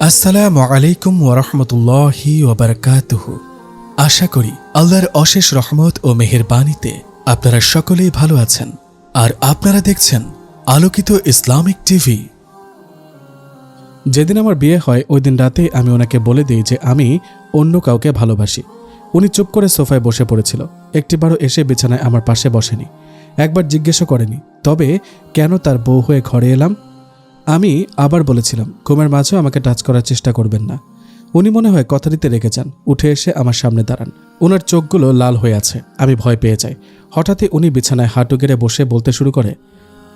আসসালামু আলাইকুম ওয়ারাহমাতুল্লাহি ওয়াবারাকাতুহু। আশা করি আল্লাহর অশেষ রহমত ও মেহেরবানিতে আপনারা সকলেই ভালো আছেন আর আপনারা দেখছেন আলোকিত ইসলামিক টিভি। যেদিন আমার বিয়ে হয় ওই দিন রাতে আমি ওনাকে বলে দিই যে আমি অন্য কাউকে ভালোবাসি। উনি চুপ করে সোফায় বসে পড়েছিল, একটিবারও এসে বিছানায় আমার পাশে বসেনি, একবার জিজ্ঞেসও করেনি তবে কেন তার বউ হয়ে ঘরে এলাম। আমি আবার বলেছিলাম ঘুমের মাঝেও আমাকে টাচ করার চেষ্টা করবেন না। উনি মনে হয় কথা দিতে রেগে যান, উঠে এসে আমার সামনে দাঁড়ান। ওনার চোখগুলো লাল হয়ে আছে, আমি ভয় পেয়ে যাই। হঠাৎই উনি বিছানায় হাঁটু গেড়ে বসে বলতে শুরু করে,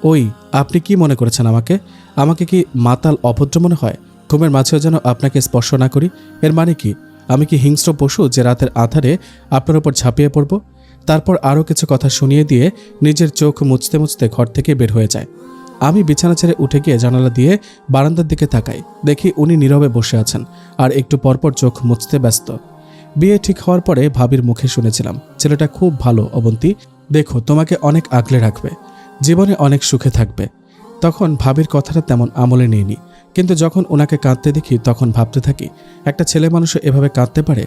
ওই আপনি কি মনে করেছেন আমাকে? আমাকে কি মাতাল অভদ্র মনে হয়? ঘুমের মাঝেও যেন আপনাকে স্পর্শ না করি, এর মানে কি? আমি কি হিংস্র পশু যে রাতের আধারে আপনার উপর ঝাঁপিয়ে পড়ব? তারপর আরও কিছু কথা শুনিয়ে দিয়ে নিজের চোখ মুছতে মুছতে ঘর থেকে বের হয়ে যায়। আমি বিছানা ছেড়ে উঠে গিয়ে জানালা দিয়ে বারান্দার দিকে তাকাই, দেখি উনি নীরবে বসে আছেন আর একটু পরপর চোখ মুছতে ব্যস্ত। বিয়ে ঠিক হওয়ার পরে ভাবির মুখে শুনেছিলাম ছেলেটা খুব ভালো অবন্তী, দেখো তোমাকে অনেক আগলে রাখবে, জীবনে অনেক সুখে থাকবে। তখন ভাবির কথাটা তেমন আমলে নেইনি, কিন্তু যখন ওনাকে কাঁদতে দেখি তখন ভাবতে থাকি একটা ছেলে মানুষও এভাবে কাঁদতে পারে।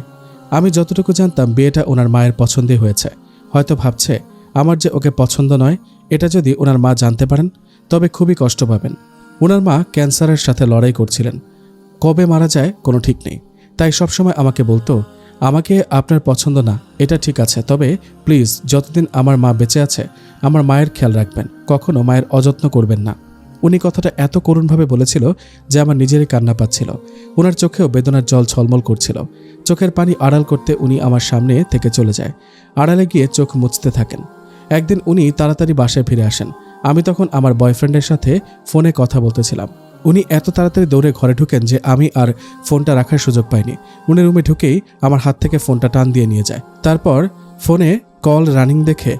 আমি যতটুকু জানতাম বিয়েটা ওনার মায়ের পছন্দই হয়েছে। হয়তো ভাবছে আমার যে ওকে পছন্দ নয়, এটা যদি ওনার মা জানতে পারেন তবে খুবই কষ্ট পাবেন। ওনার মা ক্যান্সারের সাথে লড়াই করছিলেন, কবে মারা যায় কোনো ঠিক নেই। তাই সবসময় আমাকে বলতো আমাকে আপনার পছন্দ না এটা ঠিক আছে, তবে প্লিজ যতদিন আমার মা বেঁচে আছে আমার মায়ের খেয়াল রাখবেন, কখনো মায়ের অযত্ন করবেন না। উনি কথাটা এত করুণভাবে বলেছিল যে আমার নিজেরই কান্না পাচ্ছিল। ওনার চোখেও বেদনার জল ছলমল করছিল। চোখের পানি আড়াল করতে উনি আমার সামনে থেকে চলে যায়, আড়ালে গিয়ে চোখ মুছতে থাকেন। একদিন উনি তাড়াতাড়ি বাসায় ফিরে আসেন। আমি তখন আমার বয়ফ্রেন্ডের সাথে ফোনে কথা বলতেছিলাম। উনি এত তাড়াতাড়ি দৌড়ে ঘরে ঢুকেন যে আমি আর ফোনটা রাখার সুযোগ পাইনি। উনি রুমে ঢুকেই আমার হাত থেকে ফোনটা টান দিয়ে নিয়ে যায়। তারপর ফোনে কল রানিং দেখে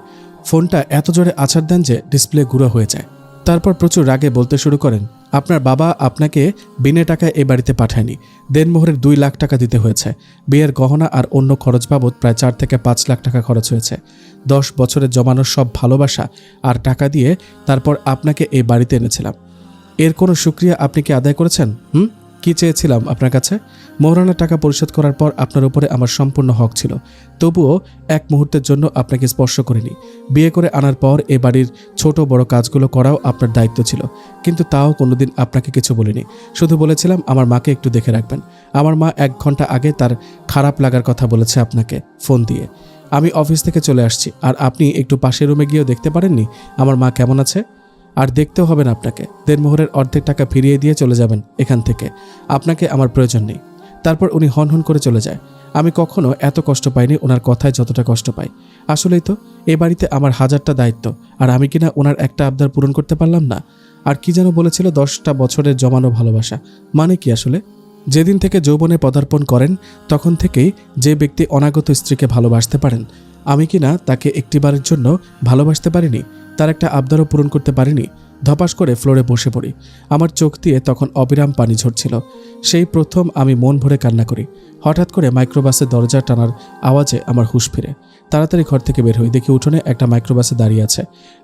ফোনটা এত জোরে আছাড় দেন যে ডিসপ্লে গুঁড়ো হয়ে যায়। তারপর প্রচুর রাগে বলতে শুরু করেন, আপনার বাবা আপনাকে বিনে টাকায় এই বাড়িতে পাঠায়নি, দেনমোহরের 2 লাখ টাকা দিতে হয়েছে, বিয়ের গহনা আর অন্য খরচ বাবদ প্রায় 4 থেকে 5 লাখ টাকা খরচ হয়েছে। 10 বছরের জমানোর সব ভালোবাসা আর টাকা দিয়ে তারপর আপনাকে এই বাড়িতে এনেছিলাম। এর কোনো শুকরিয়া আপনি কি আদায় করেছেন? কি চেয়েছিলাম আপনার কাছে? মোহরানার টাকা পরিশোধ করার পর আপনার উপরে আমার সম্পূর্ণ হক ছিল, তবুও এক মুহূর্তের জন্য আপনাকে স্পর্শ করিনি। বিয়ে করে আনার পর এ বাড়ির ছোট বড় কাজগুলো করাও আপনার দায়িত্ব ছিল, কিন্তু তাও কোনোদিন আপনাকে কিছু বলিনি। শুধু বলেছিলাম আমার মাকে একটু দেখে রাখবেন। আমার মা 1 ঘন্টা আগে তার খারাপ লাগার কথা বলেছে আপনাকে ফোন দিয়ে। আমি অফিস থেকে চলে আসছি আর আপনি একটু পাশের রুমে গিয়েও দেখতে পারেননি আমার মা কেমন আছে? আর দেখতেও হবে না আপনাকে, দেনমোহরের অর্ধেক টাকা ফিরিয়ে দিয়ে চলে যাবেন এখান থেকে, আপনাকে আমার প্রয়োজন নেই। তারপর উনি হন হন করে চলে যায়। আমি কখনো এত কষ্ট পাইনি ওনার কথায় যতটা কষ্ট পাই। আসলেই তো এই বাড়িতে আমার 1000টা দায়িত্ব, আর আমি কিনা ওনার একটা আবদার পূরণ করতে পারলাম না। আর কি যেন বলেছিল 10টা বছরের জমানো ভালোবাসা, মানে কি আসলে? যেদিন থেকে যৌবনে পদার্পণ করেন তখন থেকেই যে ব্যক্তি অনাগত স্ত্রীকে ভালোবাসতে পারেন, আমি কিনা তাকে একটিবারের জন্য ভালোবাসতে পারিনি, তার একটা আবদারও পূরণ করতে পারিনি। ধপাস করে ফ্লোরে বসে পড়ি। আমার চোখ দিয়ে তখন অবিরাম পানি ঝরছিল। সেই প্রথম আমি মন ভরে কান্না করি। হঠাৎ করে মাইক্রোবাসের দরজা টানার আওয়াজে আমার হুঁশ ফিরে। তাড়াতাড়ি ঘর থেকে বের হই, দেখি উঠোনে একটা মাইক্রোবাসে দাঁড়িয়ে আছে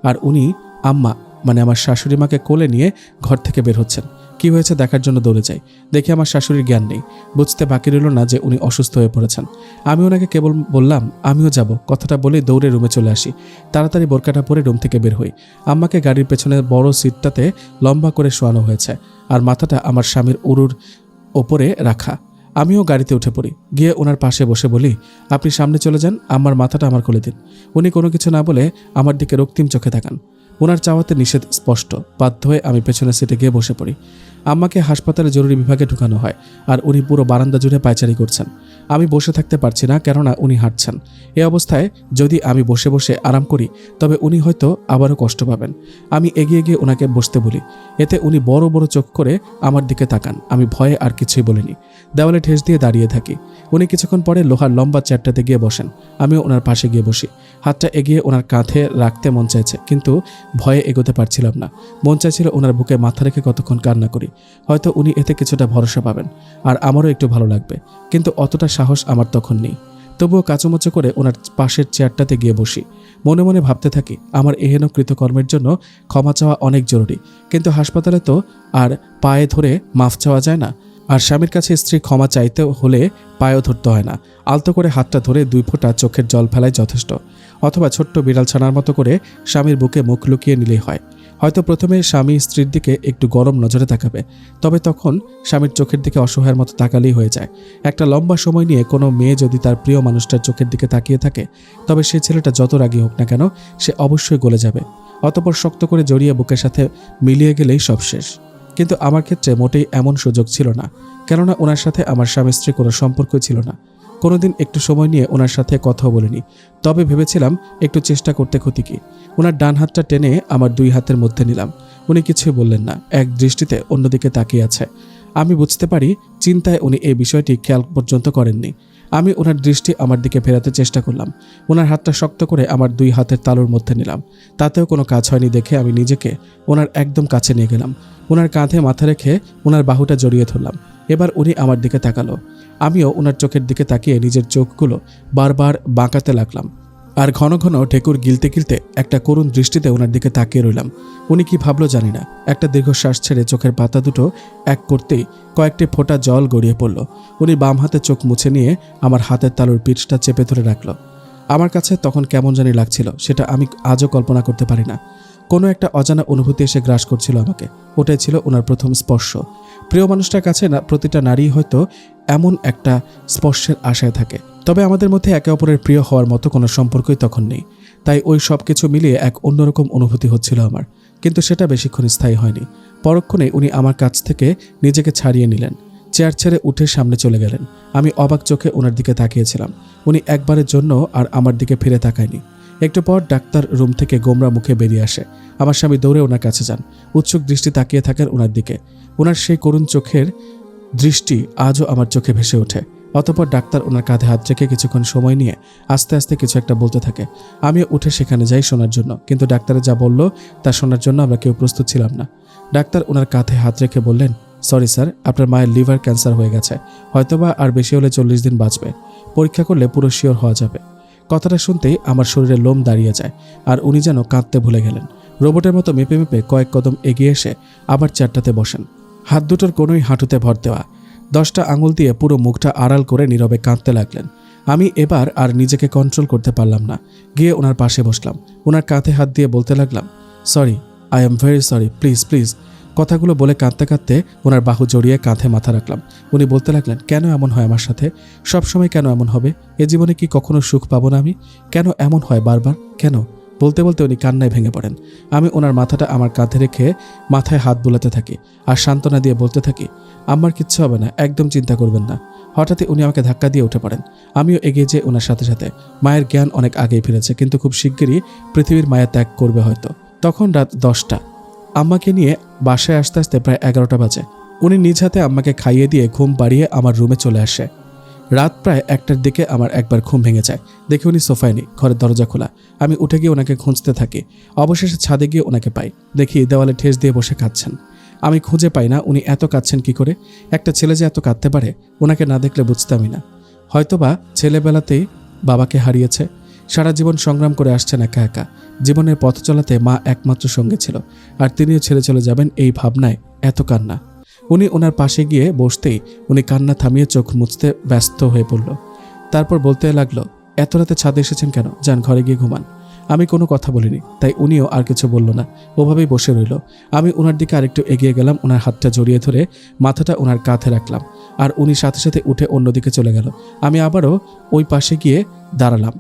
আর উনি আম্মা মানে আমার শাশুড়ি মাকে কোলে নিয়ে ঘর থেকে বের হচ্ছেন। কি হয়েছে দেখার জন্য দৌড়ে যাই, দেখি আমার শাশুড়ির জ্ঞান নেই। বুঝতে বাকি রইল না যে উনি অসুস্থ হয়ে পড়েছেন। আমি ওনাকে কেবল বললাম আমিও যাব, কথাটা বলে দৌড়ে রুমে চলে আসি। তাড়াতাড়ি বোরকাটা পরে রুম থেকে বের হই। আম্মাকে গাড়ির পেছনে বড় সিটটাতে লম্বা করে শোয়ানো হয়েছে আর মাথাটা আমার স্বামীর উরুর ওপরে রাখা। আমিও গাড়িতে উঠে পড়ি, গিয়ে ওনার পাশে বসে বলি আপনি সামনে চলে যান, আমার মাথাটা আমার কোলে দিন। উনি কোনো কিছু না বলে আমার দিকে রক্তিম চোখে তাকান। ওনার চাওয়াতে নিষেধ স্পষ্ট, বাধ্য হয়ে আমি পেছনের সিটে গিয়ে বসে পড়ি। আম্মাকে হাসপাতালে জরুরি বিভাগে ঢুকানো হয় আর উনি পুরো বারান্দা জুড়ে পায়চারি করছেন। আমি বসে থাকতে পারছি না, কেননা উনি হাঁটছেন। এই অবস্থায় যদি আমি বসে বসে আরাম করি তবে উনি হয়তো আবারও কষ্ট পাবেন। আমি এগিয়ে গিয়ে ওনাকে বসতে বলি, এতে উনি বড় বড় চোখ করে আমার দিকে তাকান। আমি ভয়ে আর কিছুই বলিনি, দেওয়ালে ঠেস দিয়ে দাঁড়িয়ে থাকি। উনি কিছুক্ষণ পরে লোহার লম্বা চেয়ারটাতে গিয়ে বসেন। আমিও ওনার পাশে গিয়ে বসি। হাতটা এগিয়ে ওনার কাঁধে রাখতে মন চাইছে, কিন্তু ভয়ে এগোতে পারছিলাম না। মন চাইছিল ওনার বুকে মাথা রেখে কতক্ষণ কান্না করি, হয়তো উনি এতে কিছুটা ভরসা পাবেন আর আমারও একটু ভালো লাগবে, কিন্তু অতটা সাহস আমার তখন নেই। তবুও কাচুমচু করে ওনার পাশের চেয়ারটাতে গিয়ে বসি। মনে মনে ভাবতে থাকি আমার এহেন কৃতকর্মের জন্য ক্ষমা চাওয়া অনেক জরুরি, কিন্তু হাসপাতালে তো আর পায়ে ধরে মাফ চাওয়া যায় না। আর স্বামীর কাছে স্ত্রী ক্ষমা চাইতে হলে পায়েও ধরতে হয় না, আলতো করে হাতটা ধরে 2 ফোঁটা চোখের জল ফেলাই যথেষ্ট, অথবা ছোট্ট বিড়াল ছানার মতো করে স্বামীর বুকে মুখ লুকিয়ে নিলেই হয়। হয়তো প্রথমে স্বামী স্ত্রীর দিকে একটু গরম নজরে তাকাবে, তবে তখন স্বামীর চোখের দিকে অসহায়ের মতো তাকালেই হয়ে যায়। একটা লম্বা সময় নিয়ে কোনো মেয়ে যদি তার প্রিয় মানুষটার চোখের দিকে তাকিয়ে থাকে, তবে সেই ছেলেটা যত রাগী হোক না কেন সে অবশ্যই গলে যাবে। অতঃপর শক্ত করে জড়িয়ে বুকের সাথে মিলিয়ে গেলেই সব শেষ। কিন্তু আমার ক্ষেত্রে মোটেই এমন সুযোগ ছিল না, কেননা ওনার সাথে আমার স্বামী স্ত্রী কোনো সম্পর্কই ছিল না। কোনোদিন একটু সময় নিয়ে ওনার সাথে কথাও বলিনি, তবে ভেবেছিলাম একটু চেষ্টা করতে ক্ষতি কি। ওনার ডান হাতটা টেনে আমার 2 হাতের মধ্যে নিলাম। উনি কিছুই বললেন না, এক দৃষ্টিতে অন্যদিকে তাকিয়ে আছে। আমি বুঝতে পারি চিন্তায় উনি এই বিষয়টি খেয়াল পর্যন্ত করেননি। আমি ওনার দৃষ্টি আমার দিকে ফেরাতে চেষ্টা করলাম। ওনার হাতটা শক্ত করে আমার 2 হাতের তালুর মধ্যে নিলাম। তাতেও কোনো কাজ হয়নি দেখে আমি নিজেকে ওনার একদম কাছে নিয়ে গেলাম। ওনার কাঁধে মাথা রেখে ওনার বাহুটা জড়িয়ে ধরলাম। এবার উনি আমার দিকে তাকালো। আমিও ওনার চোখের দিকে তাকিয়ে নিজের চোখগুলো বারবার বাঁকাতে লাগলাম, আর ঘন ঘন ঢেকুর গিলতে গিলতে একটা করুণ দৃষ্টিতে ওনার দিকে তাকিয়ে রইলাম। উনি কি ভাবলো জানি না, একটা দীর্ঘশ্বাস ছেড়ে চোখের পাতা দুটো এক করতেই কয়েকটি ফোঁটা জল গড়িয়ে পড়ল। উনি বাম হাতে চোখ মুছে নিয়ে আমার হাতের তালুর পিঠটা চেপে ধরে রাখলো। আমার কাছে তখন কেমন জানি লাগছিল, সেটা আমি আজও কল্পনা করতে পারি না। কোনো একটা অজানা অনুভূতি এসে গ্রাস করছিল আমাকে। ওটাই ছিল ওনার প্রথম স্পর্শ। প্রিয় মানুষটার কাছে না প্রতিটা নারী হয়তো এমন একটা স্পর্শের আশায় থাকে, তবে আমাদের মধ্যে একে অপরের প্রিয় হওয়ার মতো কোনো সম্পর্কই তখন নেই। তাই ওই সব কিছু মিলিয়ে এক অন্যরকম অনুভূতি হচ্ছিল আমার, কিন্তু সেটা বেশিক্ষণ স্থায়ী হয়নি। পরক্ষণে উনি আমার কাছ থেকে নিজেকে ছাড়িয়ে নিলেন, চেয়ার ছেড়ে উঠে সামনে চলে গেলেন। আমি অবাক চোখে ওনার দিকে তাকিয়েছিলাম। উনি একবারের জন্য আর আমার দিকে ফিরে তাকায়নি। একটু পর ডাক্তার রুম থেকে গোমরা মুখে বেরিয়ে আসে। আমার স্বামী দৌড়ে ওনার কাছে যান, উৎসুক দৃষ্টি তাকিয়ে থাকেন ওনার দিকে। ওনার সেই করুণ চোখের দৃষ্টি আজও আমার চোখে ভেসে ওঠে। অতঃপর ডাক্তার ওনার কাঁধে হাত রেখে কিছুক্ষণ সময় নিয়ে আস্তে আস্তে কিছু একটা বলতে থাকে। আমিও উঠে সেখানে যাই শোনার জন্য, কিন্তু ডাক্তারে যা বলল তা শোনার জন্য আমরা কেউ প্রস্তুত ছিলাম না। ডাক্তার ওনার কাঁধে হাত রেখে বললেন, সরি স্যার, আপনার মায়ের লিভার ক্যান্সার হয়ে গেছে, হয়তোবা আর বেশি হলে 40 দিন বাঁচবে, পরীক্ষা করলে পুরো শিওর হওয়া যাবে। কথাটা শুনতেই আমার শরীরে লোম দাঁড়িয়ে যায়, আর উনি যেন কাঁদতে ভুলে গেলেন। রোবটের মতো মেপে মেপে কয়েক কদম এগিয়ে এসে আবার চেয়ারটাতে বসেন। হাত দুটোর কোনোই হাঁটুতে ভর দেওয়া, 10টা আঙুল দিয়ে পুরো মুখটা আড়াল করে নীরবে কাঁদতে লাগলেন। আমি এবার আর নিজেকে কন্ট্রোল করতে পারলাম না, গিয়ে ওনার পাশে বসলাম। ওনার কাঁধে হাত দিয়ে বলতে লাগলাম, sorry, I am very sorry, please please. কথাগুলো বলে কাঁদতে কাঁদতে ওনার বাহু জড়িয়ে কাঁধে মাথা রাখলাম। উনি বলতে লাগলেন, কেন এমন হয় আমার সাথে? সব সময় কেন এমন হবে? এ জীবনে কি কখনো সুখ পাবো না আমি? কেন এমন হয় বারবার, কেন? বলতে বলতে উনি কান্নায় ভেঙে পড়েন। আমি ওনার মাথাটা আমার কাঁধে রেখে মাথায় হাত বুলাতে থাকি আর সান্ত্বনা দিয়ে বলতে থাকি, আমার কিচ্ছু হবে না, একদম চিন্তা করবেন না। হঠাৎই উনি আমাকে ধাক্কা দিয়ে উঠে পড়েন। আমিও এগিয়ে যেয়ে ওনার সাথে সাথে। মায়ের জ্ঞান অনেক আগেই ফিরেছে, কিন্তু খুব শিগগিরই পৃথিবীর মায়া ত্যাগ করবে হয়তো। তখন রাত 10টা। আম্মাকে নিয়ে বাসায় আসতে আসতে প্রায় 11টা বাজে। উনি নিজ হাতে আম্মাকে খাইয়ে দিয়ে ঘুম পাড়িয়ে আমার রুমে চলে আসে। রাত প্রায় 1টার দিকে আমার একবার ঘুম ভেঙে যায়। দেখি উনি সোফায় নেই, ঘরের দরজা খোলা। আমি উঠে গিয়ে ওনাকে খুঁজতে থাকি। অবশেষে ছাদে গিয়ে ওনাকে পাই। দেখি দেওয়ালে ঠেস দিয়ে বসে কাঁদছেন। আমি খুঁজে পাই না উনি এত কাঁদছেন কি করে। একটা ছেলে যে এত কাঁদতে পারে ওনাকে না দেখলে বুঝতামই না। হয়তোবা ছেলেবেলাতেই বাবাকে হারিয়েছে, সারা জীবন সংগ্রাম করে আসছেন একা একা। জীবনের পথ চলাতে মা একমাত্র সঙ্গে ছিল, আর তিনিও ছেড়ে চলে যাবেন এই ভাবনায় এত কান্না। উনি ওনার পাশে গিয়ে বসতেই উনি কান্না থামিয়ে চোখ মুছতে ব্যস্ত হয়ে পড়ল। তারপর বলতে লাগলো, এত রাতে ছাদে এসেছেন কেন? যান ঘরে গিয়ে ঘুমান। আমি কোনো কথা বলিনি, তাই উনিও আর কিছু বলল না, ওভাবেই বসে রইল। আমি ওনার দিকে আরেকটু এগিয়ে গেলাম, ওনার হাতটা জড়িয়ে ধরে মাথাটা ওনার কাঁধে রাখলাম, আর উনি সাথে সাথে উঠে অন্যদিকে চলে গেল। আমি আবারও ওই পাশে গিয়ে দাঁড়ালাম।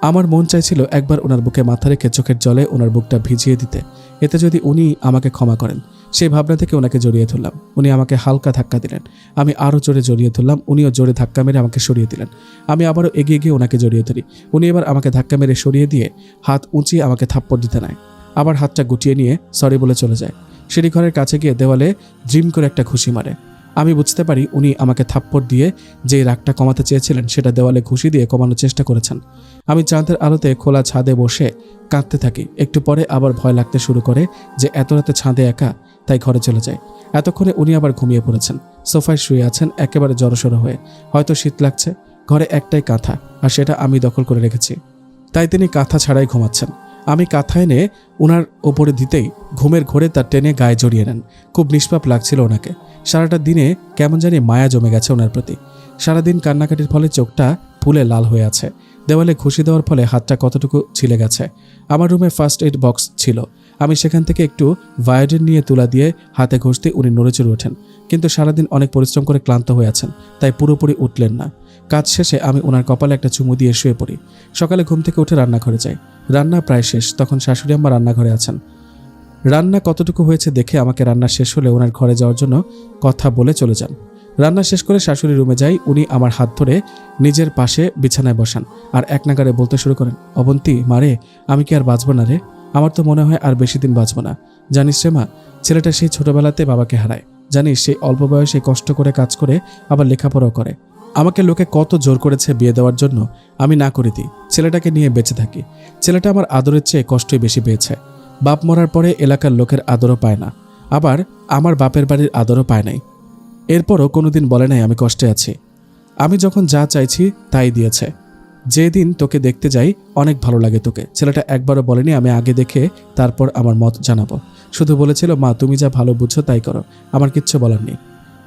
আমার মন চাইছিল একবার ওনার বুকে মাথা রেখে চোখের জলে ওনার বুকটা ভিজিয়ে দিতে, এতে যদি উনি আমাকে ক্ষমা করেন। সেই ভাবনা থেকে ওনাকে জড়িয়ে ধরলাম। উনি আমাকে হালকা ধাক্কা দিলেন। আমি আরও জোরে জড়িয়ে ধরলাম। উনিও জোরে ধাক্কা মেরে আমাকে সরিয়ে দিলেন। আমি আবারও এগিয়ে গিয়ে ওনাকে জড়িয়ে ধরি। উনি এবার আমাকে ধাক্কা মেরে সরিয়ে দিয়ে হাত উঁচিয়ে আমাকে থাপ্পড় দিতে নেয়। আবার হাতটা গুটিয়ে নিয়ে সরি বলে চলে যায়। সিঁড়িঘরের কাছে গিয়ে দেওয়ালে ড্রিম করে একটা ঘুষি মারে। আমি বুঝতে পারি উনি আমাকে থাপ্পড় দিয়ে যে রাগটা কমাতে চেয়েছিলেন সেটা দেওয়ালে ঘুষি দিয়ে কমানোর চেষ্টা করেছেন। আমি চাঁদের আলোতে খোলা ছাদে বসে কাঁদতে থাকি। একটু পরে আবার ভয় লাগতে শুরু করে যে এত রাতে ছাদে একা, তাই ঘরে চলে যায়। এতক্ষণে উনি আবার ঘুমিয়ে পড়েছেন, সোফায় শুয়ে আছেন একেবারে জড়সড় হয়ে। হয়তো শীত লাগছে। ঘরে একটাই কাঁথা, আর সেটা আমি দখল করে রেখেছি, তাই তিনি কাঁথা ছাড়াই ঘুমাচ্ছেন। আমি কাঁথা এনে ওনার ওপরে দিতেই ঘুমের ঘোরে তার টেনে গায়ে জড়িয়ে নেন। খুব নিষ্পাপ লাগছিল ওনাকে। সারাটা দিনে কেমন জানি মায়া জমে গেছে ওনার প্রতি। সারাদিন কান্নাকাটির ফলে চোখটা ফুলে লাল হয়ে আছে। দেওয়ালে ঘুষি দেওয়ার ফলে হাতটা কতটুকু ছিলে গেছে। আমার রুমে ফার্স্ট এইড বক্স ছিল। আমি সেখান থেকে একটু ভায়োডিন নিয়ে তুলা দিয়ে হাতে ঘষতে উনি নড়েচড়ে ওঠেন, কিন্তু সারাদিন অনেক পরিশ্রম করে ক্লান্ত হয়ে আছেন, তাই পুরোপুরি উঠলেন না। কাজ শেষে আমি ওনার কপালে একটা চুমু দিয়ে শুয়ে পড়ি। সকালে ঘুম থেকে উঠে রান্নাঘরে যাই। রান্না প্রায় শেষ, তখন শাশুড়ি আম্মা রান্নাঘরে আছেন। রান্না কতটুকু হয়েছে দেখে আমাকে রান্না শেষ হলে ওনার ঘরে যাওয়ার জন্য কথা বলে চলে যান। রান্না শেষ করে শাশুড়ি রুমে যাই। উনি আমার হাত ধরে নিজের পাশে বিছানায় বসান আর এক নাগারে বলতে শুরু করেন, অবন্তী মারে, আমি কি আর বাঁচব না রে? আমার তো মনে হয় আর বেশি দিন বাঁচব না। জানিস রে মা, ছেলেটা সেই ছোটবেলাতে বাবাকে হারায়। জানিস সেই অল্প বয়সে কষ্ট করে কাজ করে আবার লেখাপড়াও করে। আমাকে লোকে কত জোর করেছে বিয়ে দেওয়ার জন্য, আমি না করে দিই। ছেলেটাকে নিয়ে বেঁচে থাকি। ছেলেটা আমার আদরের চেয়ে কষ্টই বেশি পেয়েছে। বাপ মরার পরে এলাকার লোকের আদরও পায় না, আবার আমার বাপের বাড়ির আদরও পায় নাই। এরপরও কোনোদিন বলে নাই আমি কষ্টে আছি। আমি যখন যা চাইছি তাই দিয়েছে। যেদিন তোকে দেখতে যাই অনেক ভালো লাগে তোকে। ছেলেটা একবারও বলেনি আমি আগে দেখে তারপর আমার মত জানাবো। শুধু বলেছিল, মা তুমি যা ভালো বুঝছো তাই করো, আমার কিচ্ছু বলার নেই।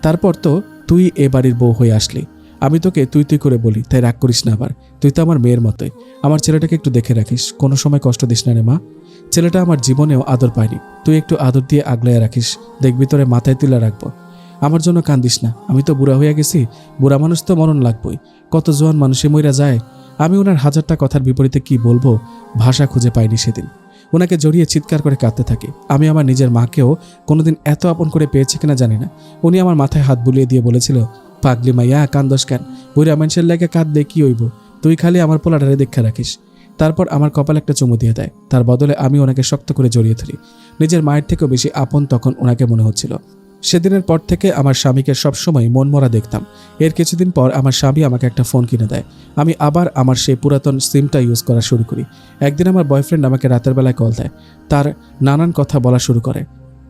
তারপর তো তুই এ বাড়ির বউ হয়ে আসলি। আমি তোকে তুই তুই করে বলি, তাই রাগ করিস না আবার। তুই তো আমার মেয়ের মতোই। আমার ছেলেটাকে একটু দেখে রাখিস, কোনো সময় কষ্ট দিস না রে মা। ছেলেটা আমার জীবনেও আদর পায়নি, তুই একটু আদর দিয়ে আগলাইয়া রাখিস, দেখবি তোরে মাথায় তুলে রাখবো। আমার জন্য কান্দিস না, আমি তো বুড়া হইয়া গেছি। বুড়া মানুষ তো মরণ লাগবই, কত জোয়ান মানুষে মইরা যায়। আমি ওনার হাজারটা কথার বিপরীতে কি বলবো ভাষা খুঁজে পাইনি সেদিন। ওনাকে জড়িয়ে চিৎকার করে কাঁদতে থাকি। আমি আমার নিজের মাকেও কোনোদিন এত আপন করে পেয়েছি কিনা জানি না। উনি আমার মাথায় হাত বুলিয়ে দিয়ে বলেছিল, পাগলি মাইয়া কান্দস কেন, বুড়া মানুষের লাগে কাঁদলে কি হইব, তুই খালি আমার পোলাটারে দেখা রাখিস। তারপর আমার কপালে একটা চুমু দিয়ে দেয়। তার বদলে আমি ওনাকে শক্ত করে জড়িয়ে ধরি। নিজের মায়ের থেকেও বেশি আপন তখন ওনাকে মনে হচ্ছিল। সেদিনের পর থেকে আমার স্বামীকে সবসময় মনমরা দেখতাম। এর কিছুদিন পর আমার স্বামী আমাকে একটা ফোন কিনে দেয়। আমি আবার আমার সেই পুরাতন সিমটা ইউজ করা শুরু করি। একদিন আমার বয়ফ্রেন্ড আমাকে রাতের বেলায় কল দেয়। তার নানান কথা বলা শুরু করে।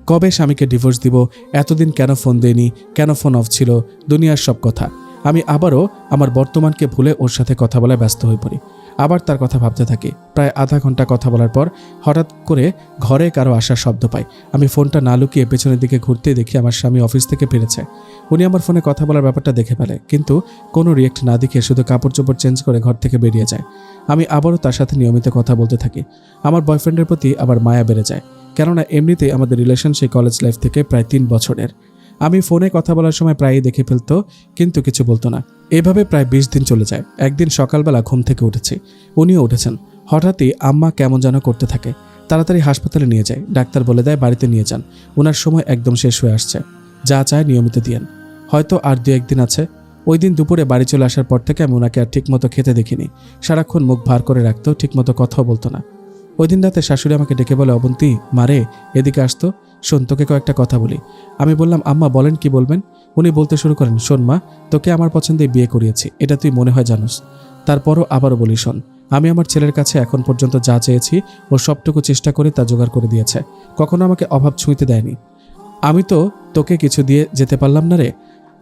কবে স্বামীকে ডিভোর্স দিব, এতদিন কেন ফোন দেয়নি, কেন ফোন অফ ছিল, দুনিয়ার সব কথা। আমি আবারও আমার বর্তমানকে ভুলে ওর সাথে কথা বলায় ব্যস্ত হয়ে পড়ি। আবার তার কথা ভাবতে থাকি। প্রায় আধা ঘন্টা কথা বলার পর হঠাৎ করে ঘরে কারো আসার শব্দ পাই। আমি ফোনটা না লুকিয়ে পেছনের দিকে ঘুরতে দেখি আমার স্বামী অফিস থেকে ফিরেছে। উনি আমার ফোনে কথা বলার ব্যাপারটা দেখে ফেলে, কিন্তু কোনো রিয়েক্ট না দেখে শুধু কাপড় চোপড় চেঞ্জ করে ঘর থেকে বেরিয়ে যায়। আমি আবারও তার সাথে নিয়মিত কথা বলতে থাকি। আমার বয়ফ্রেন্ডের প্রতি আবার মায়া বেড়ে যায়, কেননা এমনিতেই আমাদের রিলেশন সেই কলেজ লাইফ থেকে প্রায় 3 বছরের। আমি ফোনে কথা বলার সময় প্রায়ই দেখে ফেলতো, কিন্তু কিছু বলতো না। এভাবে প্রায় 20 দিন চলে যায়। একদিন সকালবেলা ঘুম থেকে উঠেছি, উনিও উঠেছেন। হঠাৎই আম্মা কেমন যেন করতে থাকে। তাড়াতাড়ি হাসপাতালে নিয়ে যায়। ডাক্তার বলে দেয় বাড়িতে নিয়ে যান, ওনার সময় একদম শেষ হয়ে আসছে, যা চায় নিয়মিত দিয়েন, হয়তো আর 2-1 দিন আছে। ওই দিন দুপুরে বাড়ি চলে আসার পর থেকে আমি ওনাকে আর ঠিকমতো খেতে দেখিনি। সারাক্ষণ মুখ ভার করে রাখতো, ঠিকমতো কথাও বলতো না। ওই দিন রাতে শাশুড়ি আমাকে ডেকে বলে, অবন্তী মারে এদিকে আসতো, শোন তোকে কয়েকটা কথা বলি। আমি বললাম, আম্মা বলেন, কি বলবেন? উনি বলতে শুরু করেন, শোন মা, তোকে আমার পছন্দে বিয়ে করিয়েছি, এটা তুই মনে হয় জানোস। তারপরও আবারও বলি শোন, আমি আমার ছেলের কাছে এখন পর্যন্ত যা চেয়েছি ও সবটুকু চেষ্টা করে তা জোগাড় করে দিয়েছে, কখনো আমাকে অভাব ছুঁইতে দেয়নি। আমি তো তোকে কিছু দিয়ে যেতে পারলাম না রে।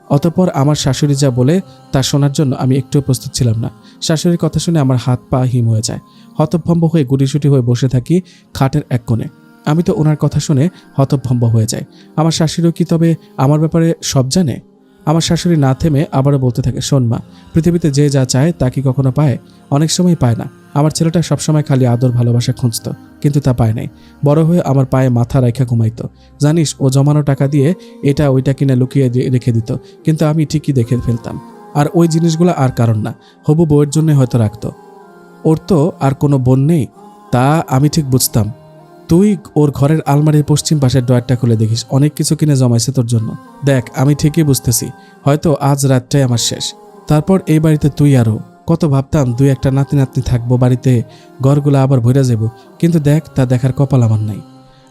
অতঃপর আমার শাশুড়ি যা বলে তা শোনার জন্য আমি একটুও প্রস্তুত ছিলাম না। শাশুড়ির কথা শুনে আমার হাত পা হিম হয়ে যায়। হতভম্ব হয়ে গুটিসুটি হয়ে বসে থাকি খাটের এক কোণে। আমি তো ওনার কথা শুনে হতভম্ব হয়ে যাই। আমার শাশুড়িও কি তবে আমার ব্যাপারে সব জানে? আমার শাশুড়ি না থেমে আবারও বলতে থাকে, শোন মা, পৃথিবীতে যে যা চায় তা কি কখনো পায়? অনেক সময় পায় না। আমার ছেলেটা সবসময় খালি আদর ভালোবাসা খুঁজত, কিন্তু তা পায় নাই। বড় হয়ে আমার পায়ে মাথা রেখা ঘুমাইতো। জানিস, ও জমানো টাকা দিয়ে এটা ওইটা কিনে লুকিয়ে রেখে দিত, কিন্তু আমি ঠিকই দেখে ফেলতাম। আর ওই জিনিসগুলো আর কারণ না, হবু বউয়ের জন্য হয়তো রাখতো। ওর তো আর কোনো বোন নেই, তা আমি ঠিক বুঝতাম। তুই ওর ঘরের আলমারির পশ্চিম পাশের ড্রয়ারটা খুলে দেখিস, অনেক কিছু কিনে জমাইছে তোর জন্য। দেখ, আমি ঠিকই বুঝতেছি, হয়তো আজ রাতটাই আমার শেষ। তারপর এই বাড়িতে তুই আরও কত ভাবতাম 2-1টা নাতি নাতনি থাকবো বাড়িতে, ঘরগুলো আবার ভরে যাব, কিন্তু দেখ, তা দেখার কপাল আমার নাই।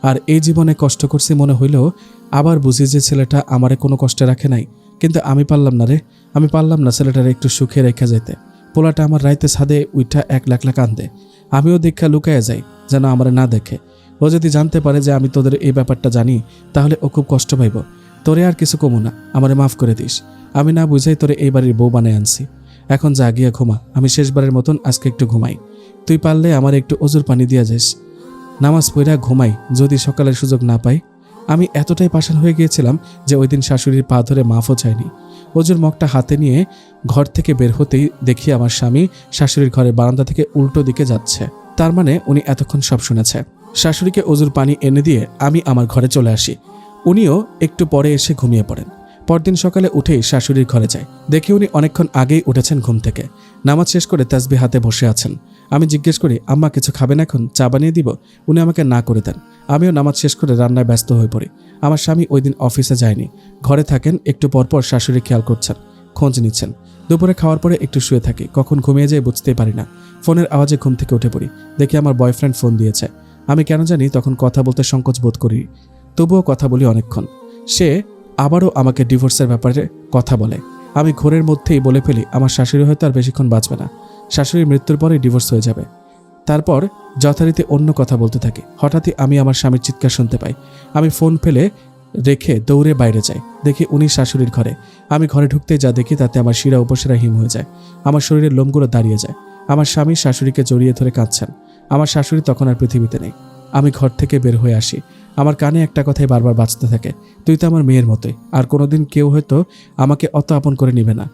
আর এই জীবনে কষ্ট করছি মনে হইলেও আবার বুঝি যে ছেলেটা আমারে কোনো কষ্টে রাখে নাই। কিন্তু আমি পারলাম না রে, আমি পারলাম না ছেলেটার একটু সুখে রেখে যেতে। পোলাটা আমার রাইতে ছাদে উইঠা 1 লাখ কান্দে, আমিও দীক্ষা লুকাইয়া যাই যেন আমারে না দেখে। ও যদি জানতে পারে যে আমি তোদের এই ব্যাপারটা জানি, তাহলে ও খুব কষ্ট পাইব। তোরে আর কিছু কমু না, আমারে মাফ করে দিস। আমি না বুঝাই তোরে এই বাড়ির বউ বানায় আনছি। এখন যা গিয়া ঘুমা, আমি শেষবারের মতন আজকে একটু ঘুমাই। তুই পারলে আমার একটু অজুর পানি দিয়া যাস, নামাজ পড়া ঘুমাই, যদি সকালের সুযোগ না পাই। আমি এতটাই পাষাণ হয়ে গিয়েছিলাম যে ওই দিন শাশুড়ির পা ধরে মাফও চাইনি। অজুর মগটা হাতে নিয়ে ঘর থেকে বের হতেই দেখি আমার স্বামী শাশুড়ির ঘরের বারান্দা থেকে উল্টো দিকে যাচ্ছে। তার মানে উনি এতক্ষণ সব শুনেছে। শাশুড়িকে অজুর পানি এনে দিয়ে আমি আমার ঘরে চলে আসি। উনিও একটু পরে এসে ঘুমিয়ে পড়েন। পরদিন সকালে উঠেই শাশুড়ির ঘরে যাই। দেখি উনি অনেকক্ষণ আগেই উঠেছেন ঘুম থেকে। নামাজ শেষ করে তাসবিহ হাতে বসে আছেন। আমি জিজ্ঞেস করি, আম্মা কিছু খাবেন এখন? চা বানিয়ে দিব? উনি আমাকে না করে দেন। আমিও নামাজ শেষ করে রান্নায় ব্যস্ত হয়ে পড়ি। আমার স্বামী ওই দিন অফিসে যায়নি, ঘরে থাকেন। একটু পরপর শাশুড়ি খেয়াল করছেন, খোঁজ নিচ্ছেন। দুপুরে খাওয়ার পরে একটু শুয়ে থাকি, কখন ঘুমিয়ে যাই বুঝতেই পারি না। ফোনের আওয়াজে ঘুম থেকে উঠে পড়ি। দেখি আমার বয়ফ্রেন্ড ফোন দিয়েছে। আমি কেন জানি তখন কথা বলতে সংকোচ বোধ করি, তবুও কথা বলি অনেকক্ষণ। সে আবারও আমাকে ডিভোর্সের ব্যাপারে কথা বলে। আমি ঘোরের মধ্যেই বলে ফেলি আমার শাশুড়ি হয়তো আর বেশিক্ষণ বাঁচবে না, শাশুড়ির মৃত্যুর পরেই ডিভোর্স হয়ে যাবে। তারপর যথারীতি অন্য কথা বলতে থাকি। হঠাৎই আমি আমার স্বামীর চিৎকার শুনতে পাই। আমি ফোন ফেলে রেখে দৌড়ে বাইরে যাই। দেখি উনি শাশুড়ির ঘরে। আমি ঘরে ঢুকতেই যা দেখি তাতে আমার শিরা উপশিরা হিম হয়ে যায়। আমার শরীরের লোমগুলো দাঁড়িয়ে যায়। আমার স্বামী শাশুড়িকে জড়িয়ে ধরে কাঁদছেন। আমার শাশুড়ি তখন আর পৃথিবীতে নেই। আমি ঘর থেকে বের হয়ে আসি। আমার কানে একটা কথাই বারবার বাজতে থাকে, তুই তো আমার মেয়ের মতোই, আর কোনোদিন কেউ হয়তো আমাকে অত আপন করে নিবে না।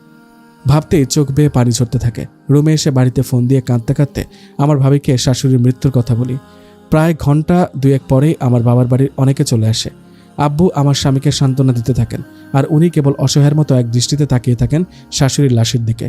ভাবতেই চোখ বেয়ে পানি ঝরতে থাকে। রুমে এসে বাড়িতে ফোন দিয়ে কাঁদতে কাঁদতে আমার ভাবিকে শাশুড়ির মৃত্যুর কথা বলি। প্রায় ঘন্টা দুয়েক পরেই আমার বাবার বাড়ির অনেকে চলে আসে। আব্বু আমার স্বামীকে সান্ত্বনা দিতে থাকেন, আর উনি কেবল অসহায়ের মতো এক দৃষ্টিতে তাকিয়ে থাকেন শাশুড়ির লাশের দিকে।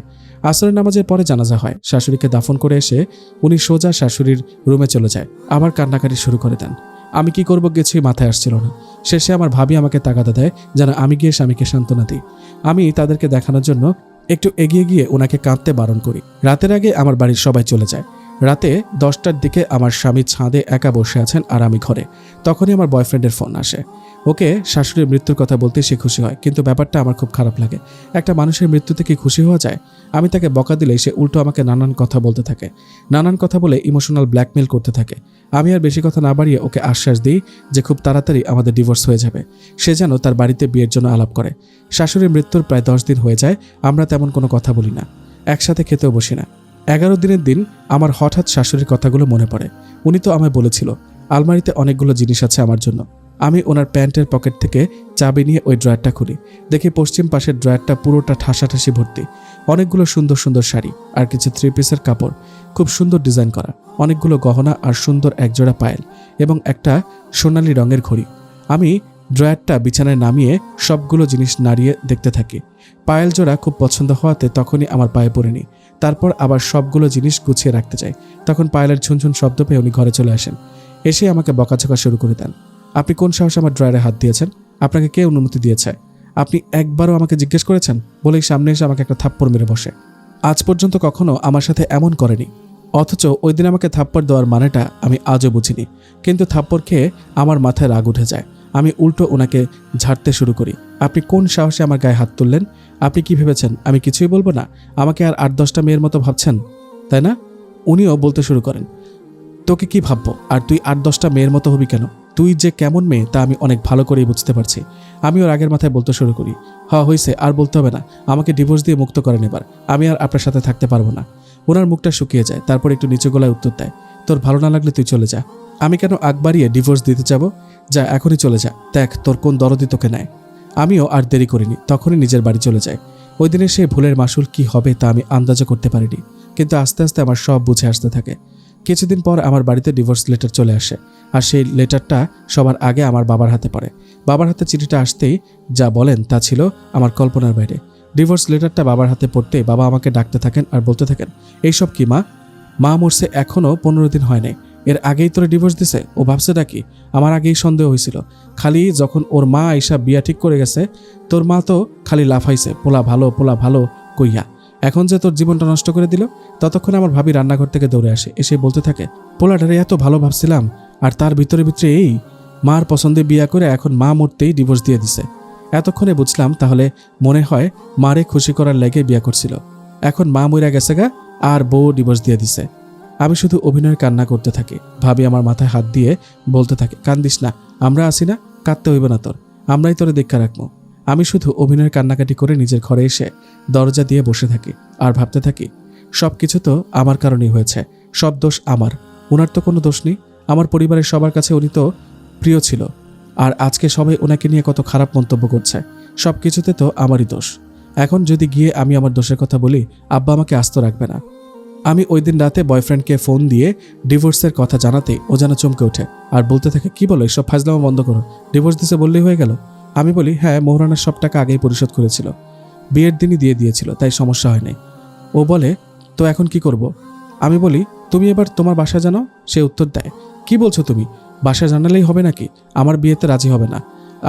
আসরের নামাজের পরে জানাজা হয়। শাশুড়িকে দাফন করে এসে উনি সোজা শাশুড়ির রুমে চলে যায়। আবার কান্নাকাটি শুরু করে দেন। আমি কি করব কিছুই মাথায় আসছিল না। শেষে আমার ভাবি আমাকে তাগাদা দেয় যেন আমি গিয়ে স্বামীকে সান্ত্বনা দিই। আমি তাদেরকে দেখানোর জন্য একটু এগিয়ে গিয়ে ওনাকে কাঁদতে বারণ করি। রাতের আগে আমার বাড়ির সবাই চলে যায়। রাতে 10টার দিকে আমার স্বামী ছাদে একা বসে আছেন আর আমি ঘরে। তখনই আমার বয়ফ্রেন্ডের ফোন আসে। ওকে শাশুড়ির মৃত্যুর কথা বলতে সে খুশি হয়, কিন্তু ব্যাপারটা আমার খুব খারাপ লাগে। একটা মানুষের মৃত্যুতে কি খুশি হওয়া যায়? আমি তাকে বকা দিলে সে উল্টো আমাকে নানান কথা বলতে থাকে। নানান কথা বলে ইমোশনাল ব্ল্যাকমেল করতে থাকে। আমি আর বেশি কথা না বাড়িয়ে ওকে আশ্বাস দিই যে খুব তাড়াতাড়ি আমাদের ডিভোর্স হয়ে যাবে। সে যেন তার বাড়িতে বিয়ের জন্য আলাপ করে। শাশুড়ির মৃত্যুর প্রায় 10 দিন হয়ে যায়। আমরা তেমন কোনো কথা বলি না, একসাথে খেতেও বসি না। 11 দিনের দিন আমার হঠাৎ শাশুড়ির কথাগুলো মনে পড়ে। উনি তো আমায় বলেছিল আলমারিতে অনেকগুলো জিনিস আছে আমার জন্য। আমি ওনার প্যান্টের পকেট থেকে চাবি নিয়ে ওই ড্রয়ারটা খুলি। দেখি পশ্চিম পাশের ড্রয়ারটা পুরোটা ঠাসাঠাসি ভর্তি। অনেকগুলো সুন্দর সুন্দর শাড়ি আর কিছু 3 পিসের কাপড়, খুব সুন্দর ডিজাইন করা, অনেকগুলো গহনা আর সুন্দর একজোড়া পায়েল এবং একটা সোনালি রঙের ঘড়ি। আমি ড্রয়ারটা বিছানায় নামিয়ে সবগুলো জিনিস নাড়িয়ে দেখতে থাকি। পায়েল জোড়া খুব পছন্দ হওয়াতে তখনই আমার পায়ে পড়ে নিই। তারপর আবার সবগুলো জিনিস গুছিয়ে রাখতে চাই। তখন পায়েলের ঝুনঝুন শব্দ পেয়ে উনি ঘরে চলে আসেন। এসে আমাকে বকাঝকা শুরু করে দেন। আপনি কোন সাহসে আমার ড্রয়ারে হাত দিয়েছেন? আপনাকে কে অনুমতি দিয়েছে? আপনি একবারও আমাকে জিজ্ঞেস করেছেন? বলেই সামনে এসে আমাকে একটা থাপ্পড় মেরে বসে। আজ পর্যন্ত কখনো আমার সাথে এমন করেনি, অথচ ওই দিন আমাকে থাপ্পড় দেওয়ার মানেটা আমি আজও বুঝিনি। কিন্তু থাপ্পড় খেয়ে আমার মাথায় রাগ উঠে যায়। আমি উল্টো ওনাকে ঝাড়তে শুরু করি। আপনি কোন সাহসে আমার গায়ে হাত তুললেন? আপনি কি ভেবেছেন আমি কিছুই বলবো না? আমাকে আর 8-10টা মেয়ের মতো ভাবছেন, তাই না? উনিও বলতে শুরু করেন, তোকে কি ভাববো? আর তুই 8-10টা মেয়ের মতো হবি কেন? তুই যে কেমন মেয়ে তা আমি অনেক ভালো করেই বুঝতে পারছি। আমি ওর আগের মাথায় বলতে শুরু করি, হয়েছে, আর বলতে হবে না। আমাকে ডিভোর্স দিয়ে মুক্ত করেন এবার। আমি আর আপনার সাথে থাকতে পারবো না। ওনার মুখটা শুকিয়ে যায়। তারপর একটু নিচু গলায় উত্তর দেয়, তোর ভালো না লাগলে তুই চলে যা। আমি কেন আগ বাড়িয়ে ডিভোর্স দিতে যাব? যা, এখনই চলে যা। দেখ তোর কোন দরদি তোকে নেয়। আমিও আর দেরি করিনি, তখনই নিজের বাড়ি চলে যাই। ওই দিনের সেই ভুলের মাসুল কি হবে তা আমি আন্দাজও করতে পারিনি, কিন্তু আস্তে আস্তে আমার সব বুঝে আসতে থাকে। কিছুদিন পর আমার বাড়িতে ডিভোর্স লেটার চলে আসে, আর সেই লেটারটা সবার আগে আমার বাবার হাতে পড়ে। বাবার হাতে চিঠিটা আসতেই যা বলেন তা ছিল আমার কল্পনার বাইরে। ডিভোর্স লেটারটা বাবার হাতে পড়তে বাবা আমাকে ডাকতে থাকেন আর বলতে থাকেন, এইসব কি মা? মা মরছে এখনও 15 দিন হয় নাই, এর আগেই তোরে ডিভোর্স দিছে? ও ভাবছে নাকি? আমার আগেই সন্দেহ হয়েছিল। খালি যখন ওর মা আইসা বিয়া ঠিক করে গেছে, তোর মা তো খালি লাফাইছে, পোলা ভালো কইয়া। এখন যে তোর জীবনটা নষ্ট করে দিল। ততক্ষণে আমার ভাবি রান্নাঘর থেকে দৌড়ে আসে। এসে বলতে থাকে, পোলাটারে এত ভালো ভাবছিলাম, আর তার ভিতরে এই মার পছন্দে বিয়া করে এখন মা মরতেই ডিভোর্স দিয়ে দিছে। এতক্ষণে বুঝলাম তাহলে মনে হয় মারে খুশি করার লেগে বিয়া করছিল। এখন মা মইরা গেছে গা, আর বউ ডিভোর্স দিয়ে দিছে। আমি শুধু অভিনয়ের কান্না করতে থাকি। ভাবি আমার মাথায় হাত দিয়ে বলতে থাকে, কান্দিস না, আমরা আছি না, কাঁদতে হইব না তোর, আমরাই তোরে দেখা রাখবো। আমি শুধু অভিনয়ের কান্নাকাটি করে নিজের ঘরে এসে দরজা দিয়ে বসে থাকি আর ভাবতে থাকি, সব কিছু তো আমার কারণেই হয়েছে, সব দোষ আমার। ওনার তো কোনো দোষ নেই। আমার পরিবারের সবার কাছে উনি তো প্রিয় ছিল, আর আজকে সবাই ওনাকে নিয়ে কত খারাপ মন্তব্য করছে। সব কিছুতে তো আমারই দোষ। এখন যদি গিয়ে আমি আমার দোষের কথা বলি, আব্বা আমাকে আস্ত রাখবে না। আমি ওই দিন রাতে বয়ফ্রেন্ডকে ফোন দিয়ে ডিভোর্সের কথা জানাতেই ও যেন চমকে ওঠে আর বলতে থাকে, কি বলো, এসব ফাজলামো বন্ধ করো, ডিভোর্স দিতে বললেই হয়ে গেল। আমি বলি, হ্যাঁ, মোহরানার সব টাকা আগেই পরিশোধ করেছিল, বিয়ের দিনই দিয়ে দিয়েছিল, তাই সমস্যা হয় নাই। ও বলে, তো এখন কি করব? আমি বলি, তুমি এবার তোমার বাসায় জানাও। সে উত্তর দেয়, কি বলছো তুমি? বাসায় জানালেই হবে নাকি? আমার বিয়েতে রাজি হবে না।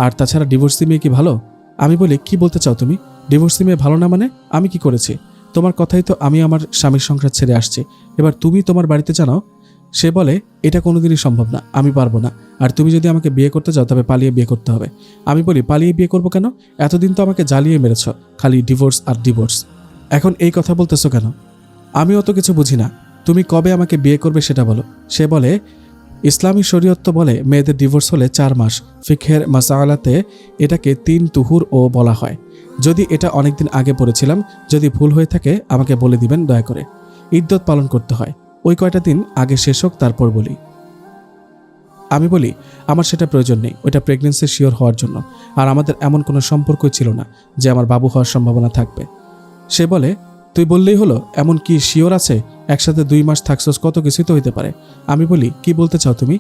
আর তাছাড়া ডিভোর্সি মেয়ে কি ভালো? আমি বলি, কি বলতে চাও তুমি? ডিভোর্সি মেয়ে ভালো না মানে? আমি কি করেছি? তোমার কথাই তো আমি আমার স্বামীর সংসার ছেড়ে আসছি, এবার তুমি তোমার বাড়িতে জানাও। সে বলে, এটা কোনোদিনই সম্ভব না, আমি পারবো না। আর তুমি যদি আমাকে বিয়ে করতে চাও তবে পালিয়ে বিয়ে করতে হবে। আমি বলি, পালিয়ে বিয়ে করবো কেন? এতদিন তো আমাকে জ্বালিয়ে মেরেছ, খালি ডিভোর্স আর ডিভোর্স। এখন এই কথা বলতেছো কেন? আমি অত কিছু বুঝি না, তুমি কবে আমাকে বিয়ে করবে সেটা বলো। সে বলে, ইসলামী শরীয়ত তো বলে মেয়েদের ডিভোর্স হলে 4 মাস। ফিকহের মাসালাতে এটাকে 3 তুহুর ও বলা হয়। যদি এটা অনেকদিন আগে পড়েছিলাম, যদি ভুল হয়ে থাকে আমাকে বলে দিবেন দয়া করে। ইদ্যত পালন করতে হয়, ওই কয়টা দিন আগে শেষ হোক তারপর বলি। আমি বলি, আমার সেটা প্রয়োজন নেই, ওইটা প্রেগনেন্সি শিওর হওয়ার জন্য। আর আমাদের এমন কোনো সম্পর্কই ছিল না যে আমার বাবু হওয়ার সম্ভাবনা থাকবে। সে বলে, তুই বললেই হলো, এমন কি শিওর আছে? একসাথে 2 মাস থাকছোস, কত কিছুই তো হইতে পারে। আমি বলি, কি বলতে চাও তুমি?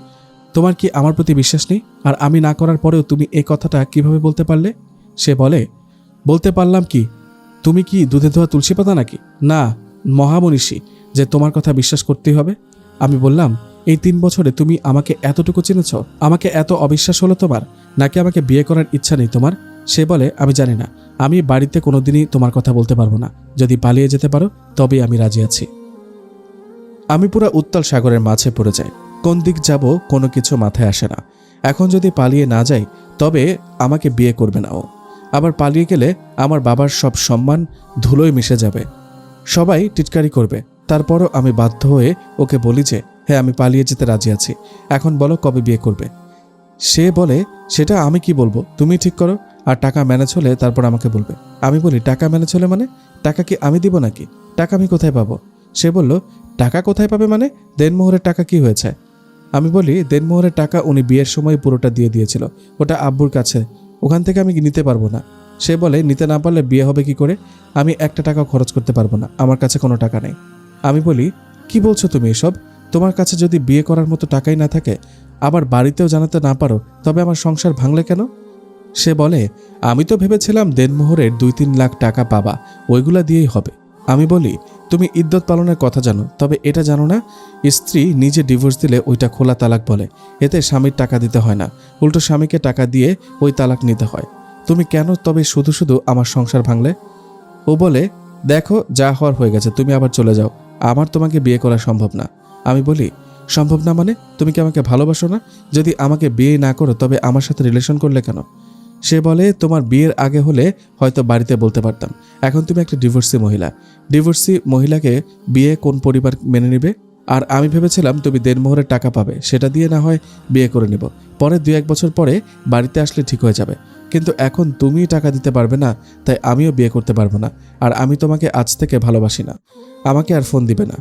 তোমার কি আমার প্রতি বিশ্বাস নেই? আর আমি না করার পরেও তুমি এই কথাটা কিভাবে বলতে পারলে? সে বলে, বলতে পারলাম কি? তুমি কি দুধে ধোয়া তুলসী পাতা নাকি? না, মহামনীষী, যে তোমার কথা বিশ্বাস করতেই হবে। আমি বললাম, এই 3 বছরে তুমি আমাকে এতটুকু চিনেছ? আমাকে এত অবিশ্বাস হলো তোমার? নাকি আমাকে বিয়ে করার ইচ্ছা নেই তোমার? সে বলে, আমি জানি না, আমি বাড়িতে কোনোদিনই তোমার কথা বলতে পারবো না। যদি পালিয়ে যেতে পারো তবেই আমি রাজি আছি। আমি পুরো উত্তাল সাগরের মাঝে পড়ে যাই। কোন দিক যাব কোনো কিছু মাথায় আসে না। এখন যদি পালিয়ে না যাই তবে আমাকে বিয়ে করবে না ও। আবার পালিয়ে গেলে আমার বাবার সব সম্মান ধুলোয় মিশে যাবে, সবাই টিটকারি করবে। তারপরও আমি বাধ্য হয়ে ওকে বলি যে, হ্যাঁ, আমি পালিয়ে যেতে রাজি আছি। এখন বলো কবে বিয়ে করবে? সে বলে, সেটা আমি কি বলবো, তুমি ঠিক করো। আর টাকা ম্যানেজ হলে তারপর আমাকে বলবে। আমি বলি, টাকা ম্যানেজ হলে মানে? টাকা কি আমি দিব নাকি? টাকা আমি কোথায় পাবো? সে বলল, টাকা কোথায় পাবে মানে? দেনমোহরের টাকা কি হয়েছে? আমি বলি, দেনমোহরের টাকা উনি বিয়ের সময় পুরোটা দিয়ে দিয়েছিল, ওটা আব্বুর কাছে, ওখান থেকে আমি নিতে পারবো না। সে বলে, নিতে না পারলে বিয়ে হবে কি করে? আমি একটা টাকাও খরচ করতে পারবো না, আমার কাছে কোনো টাকা নেই। আমি বলি, কি বলছো তুমি এসব? তোমার কাছে যদি বিয়ে করার মতো টাকাই না থাকে, আবার বাড়িতেও জানাতে না পারো, তবে আমার সংসার ভাঙলে কেন? সে বলে, আমি তো ভেবেছিলাম দেনমোহরের 2-3 লাখ টাকা পাবা, ওইগুলা দিয়েই হবে। আমি বলি, তুমি ইদ্যত পালনের কথা জানো, তবে এটা জানো না স্ত্রী নিজে ডিভোর্স দিলে ওইটা খোলা তালাক বলে। এতে স্বামীর টাকা দিতে হয় না, উল্টো স্বামীকে টাকা দিয়ে ওই তালাক নিতে হয়। তুমি কেন তবে শুধু শুধু আমার সংসার ভাঙলে? ও বলে, দেখো, যা হওয়ার হয়ে গেছে, তুমি আবার চলে যাও, আমার তোমাকে বিয়ে করা সম্ভব না। আমি বলি, সম্ভব না মানে? তুমি কি আমাকে ভালোবাসো না? যদি আমাকে বিয়ে না করো তবে আমার সাথে রিলেশন করলে কেন? সে বলে, তোমার বিয়ের আগে হলে হয়তো বাড়িতে বলতে পারতাম, এখন তুমি একটা ডিভোর্সি মহিলা। ডিভোর্সি মহিলাকে বিয়ে কোন পরিবার মেনে নেবে? আর আমি ভেবেছিলাম তুমি দেনমোহরের টাকা পাবে, সেটা দিয়ে না হয় বিয়ে করে নেব, পরে 2-1 বছর পরে বাড়িতে আসলে ঠিক হয়ে যাবে। কিন্তু এখন তুমি টাকা দিতে পারবে না, তাই আমিও বিয়ে করতে পারবো না। আর আমি তোমাকে আজ থেকে ভালোবাসি না, আমাকে আর ফোন দিবে না।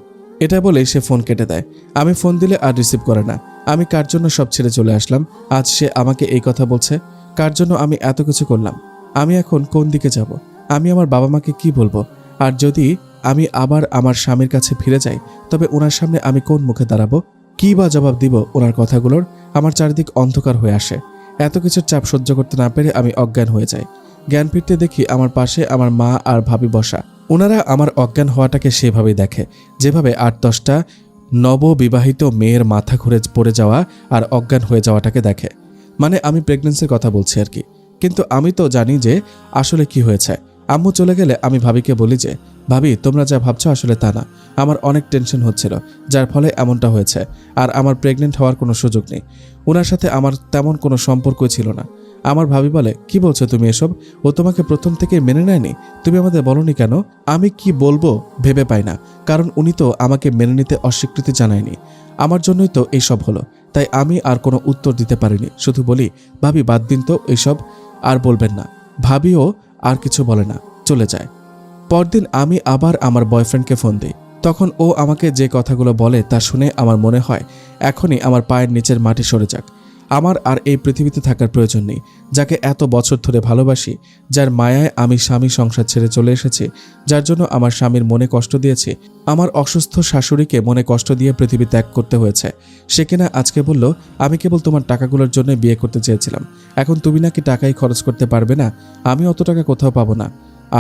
এটা বলে সে ফোন কেটে দেয়। আমি ফোন দিলে আর রিসিভ করে না। আমি কার জন্য সব ছেড়ে চলে আসলাম, আজ সে আমাকে এই কথা বলছে? কার জন্য আমি এত কিছু করলাম? আমি এখন কোন দিকে যাব? আমি আমার বাবা মাকে কি বলবো? আর যদি আমি আবার আমার স্বামীর কাছে ফিরে যাই তবে ওনার সামনে আমি কোন মুখে দাঁড়াবো? কি বা জবাব দিব ওনার কথাগুলোর? আমার চারিদিক অন্ধকার হয়ে আসে। এত কিছুর চাপ সহ্য করতে না পেরে আমি অজ্ঞান হয়ে যাই। জ্ঞান ফিরতে দেখি আমার পাশে আমার মা আর ভাবি বসা। ওনারা আমার অজ্ঞান হওয়াটাকে সেভাবেই দেখে যেভাবে 8-10টা নববিবাহিত মেয়ের মাথা ঘুরে পড়ে যাওয়া আর অজ্ঞান হয়ে যাওয়াটাকে দেখে। মানে আমি প্রেগনেন্সির কথা বলছি আর কি। কিন্তু আমি তো জানি যে আসলে কি হয়েছে। আম্মু চলে গেলে আমি ভাবিকে বলি যে, ভাবি, তোমরা যা ভাবছো আসলে তা না, আমার অনেক টেনশন হচ্ছিল, যার ফলে এমনটা হয়েছে। আর আমার প্রেগনেন্ট হওয়ার কোনো সুযোগ নেই, ওনার সাথে আমার তেমন কোনো সম্পর্কই ছিল না। আমার ভাবি বলে, কি বলছো তুমি এসব? ও তোমাকে প্রথম থেকে মেনে নেয়নি? তুমি আমাদের বলনি কেন? আমি কি বলবো ভেবে পাই না, কারণ উনি তো আমাকে মেনে নিতে অস্বীকৃতি জানায়নি। আমার জন্যই তো এইসব হলো। তাই আমি আর কোনো উত্তর দিতে পারিনি, শুধু বলি, ভাবি, বাদ দিন তো এইসব, আর বলবেন না। ভাবিও আর কিছু বলে না, চলে যায়। পরদিন আমি আবার আমার বয়ফ্রেন্ডকে ফোন দিই। তখন ও আমাকে যে কথাগুলো বলে তা শুনে আমার মনে হয় এখনই আমার পায়ের নিচের মাটি সরে যাক। আমার আর এই পৃথিবীতে থাকার প্রয়োজন নেই। যাকে এত বছর ধরে ভালোবাসি, যার মায়ায় আমি স্বামী সংসার ছেড়ে চলে এসেছি, যার জন্য আমার স্বামীর মনে কষ্ট দিয়েছি, আমার অসুস্থ শাশুড়িকে মনে কষ্ট দিয়ে পৃথিবী ত্যাগ করতে হয়েছে, সে কিনা আজকে বলল আমি কেবল তোমার টাকাগুলোর জন্য বিয়ে করতে চেয়েছিলাম, এখন তুমি নাকি টাকাই খরচ করতে পারবে না। আমি অত টাকা কোথাও পাবো না,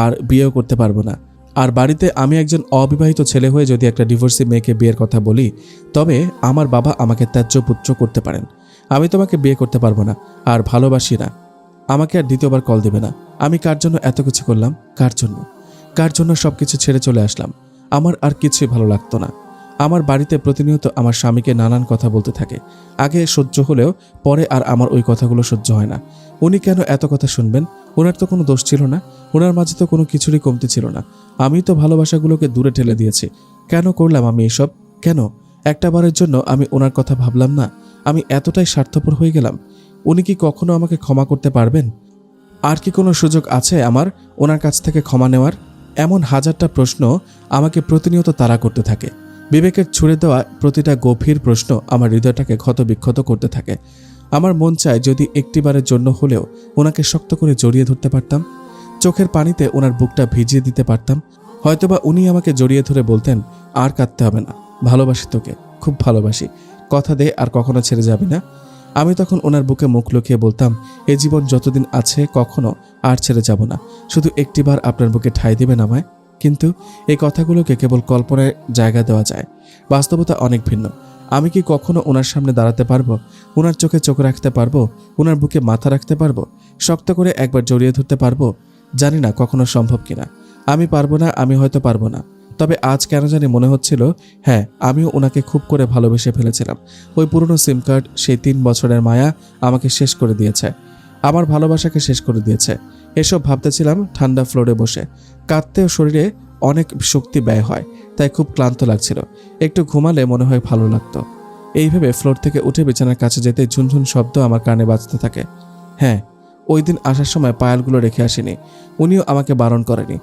আর বিয়েও করতে পারবো না। আর বাড়িতে আমি একজন অবিবাহিত ছেলে হয়ে যদি একটা ডিভোর্সি মেয়েকে বিয়ের কথা বলি, তবে আমার বাবা আমাকে ত্যায্য পুত্র করতে পারেন। আমি তোমাকে বিয়ে করতে পারবো না, আর ভালোবাসি না। আমাকে আর দ্বিতীয়বার কল দেবে না। আমি কার জন্য এত কিছু করলাম? কার জন্য সবকিছু ছেড়ে চলে আসলাম? আমার আর কিছুই ভালো লাগতো না। আমার বাড়িতে প্রতিনিয়ত আমার স্বামীকে নানান কথা বলতে থাকে। আগে সহ্য হলেও পরে আর আমার ওই কথাগুলো সহ্য হয় না। উনি কেন এত কথা শুনবেন? ওনার তো কোনো দোষ ছিল না, ওনার মাঝে তো কোনো কিছুরই কমতি ছিল না। আমি তো ভালোবাসাগুলোকে দূরে ঠেলে দিয়েছি। কেন করলাম আমি এসব? কেন একটা বারের জন্য আমি ওনার কথা ভাবলাম না? আমি এতটাই স্বার্থপর হয়ে গেলাম। উনি কি কখনো আমাকে ক্ষমা করতে পারবেন? আর কি কোনো সুযোগ আছে আমার ওনার কাছ থেকে ক্ষমা নেওয়ার? এমন হাজারটা প্রশ্ন আমাকে প্রতিনিয়ত তাড়া করতে থাকে। বিবেকের ছুড়ে দেওয়া প্রতিটা গভীর প্রশ্ন আমার হৃদয়টাকে ক্ষতবিক্ষত করতে থাকে। আমার মন চায় যদি একটিবারের জন্য হলেও ওনাকে শক্ত করে জড়িয়ে ধরতে পারতাম, চোখের পানিতে ওনার বুকটা ভিজিয়ে দিতে পারতাম। হয়তোবা উনি আমাকে জড়িয়ে ধরে বলতেন, আর কাঁদতে হবে না, ভালোবাসি তোকে, খুব ভালোবাসি, কথা দে আর কখনো ছেড়ে যাবি না। আমি তখন ওনার বুকে মুখ লুকিয়ে বলতাম, এ জীবন যতদিন আছে কখনো আর ছেড়ে যাব না, শুধু একটিবার আপনার বুকে ঠাঁই দেবেন আমায়। কিন্তু এই কথাগুলোকে কেবল কল্পনায় জায়গা দেওয়া যায়, বাস্তবতা অনেক ভিন্ন। আমি কি কখনো ওনার সামনে দাঁড়াতে পারবো? ওনার চোখে চোখ রাখতে পারবো? ওনার বুকে মাথা রাখতে পারবো? শক্ত করে একবার জড়িয়ে ধরতে পারবো? জানি না কখনো সম্ভব কিনা। আমি পারবো না, আমি হয়তো পারবো না। তবে আজ কেন জানি মনে হচ্ছিল, হ্যাঁ, আমিও ওনাকে খুব করে ভালোবেসে ফেলেছিলাম। ওই পুরনো সিম কার্ড, সেই 3 বছরের মায়া আমাকে শেষ করে দিয়েছে, আমার ভালোবাসাকে শেষ করে দিয়েছে। এসব ভাবতেছিলাম ঠান্ডা ফ্লোরে বসে। কাঁদতেও শরীরে অনেক শক্তি ব্যয় হয়, তাই খুব ক্লান্ত লাগছিল। একটু ঘুমালে মনে হয় ভালো লাগতো। এইভাবে ফ্লোর থেকে উঠে বিছানার কাছে যেতে ঝুনঝুন শব্দ আমার কানে বাজতে থাকে। হ্যাঁ, ওই দিন আসার সময় পায়েলগুলো রেখে আসিনি। উনিও আমাকে বারণ করেনি।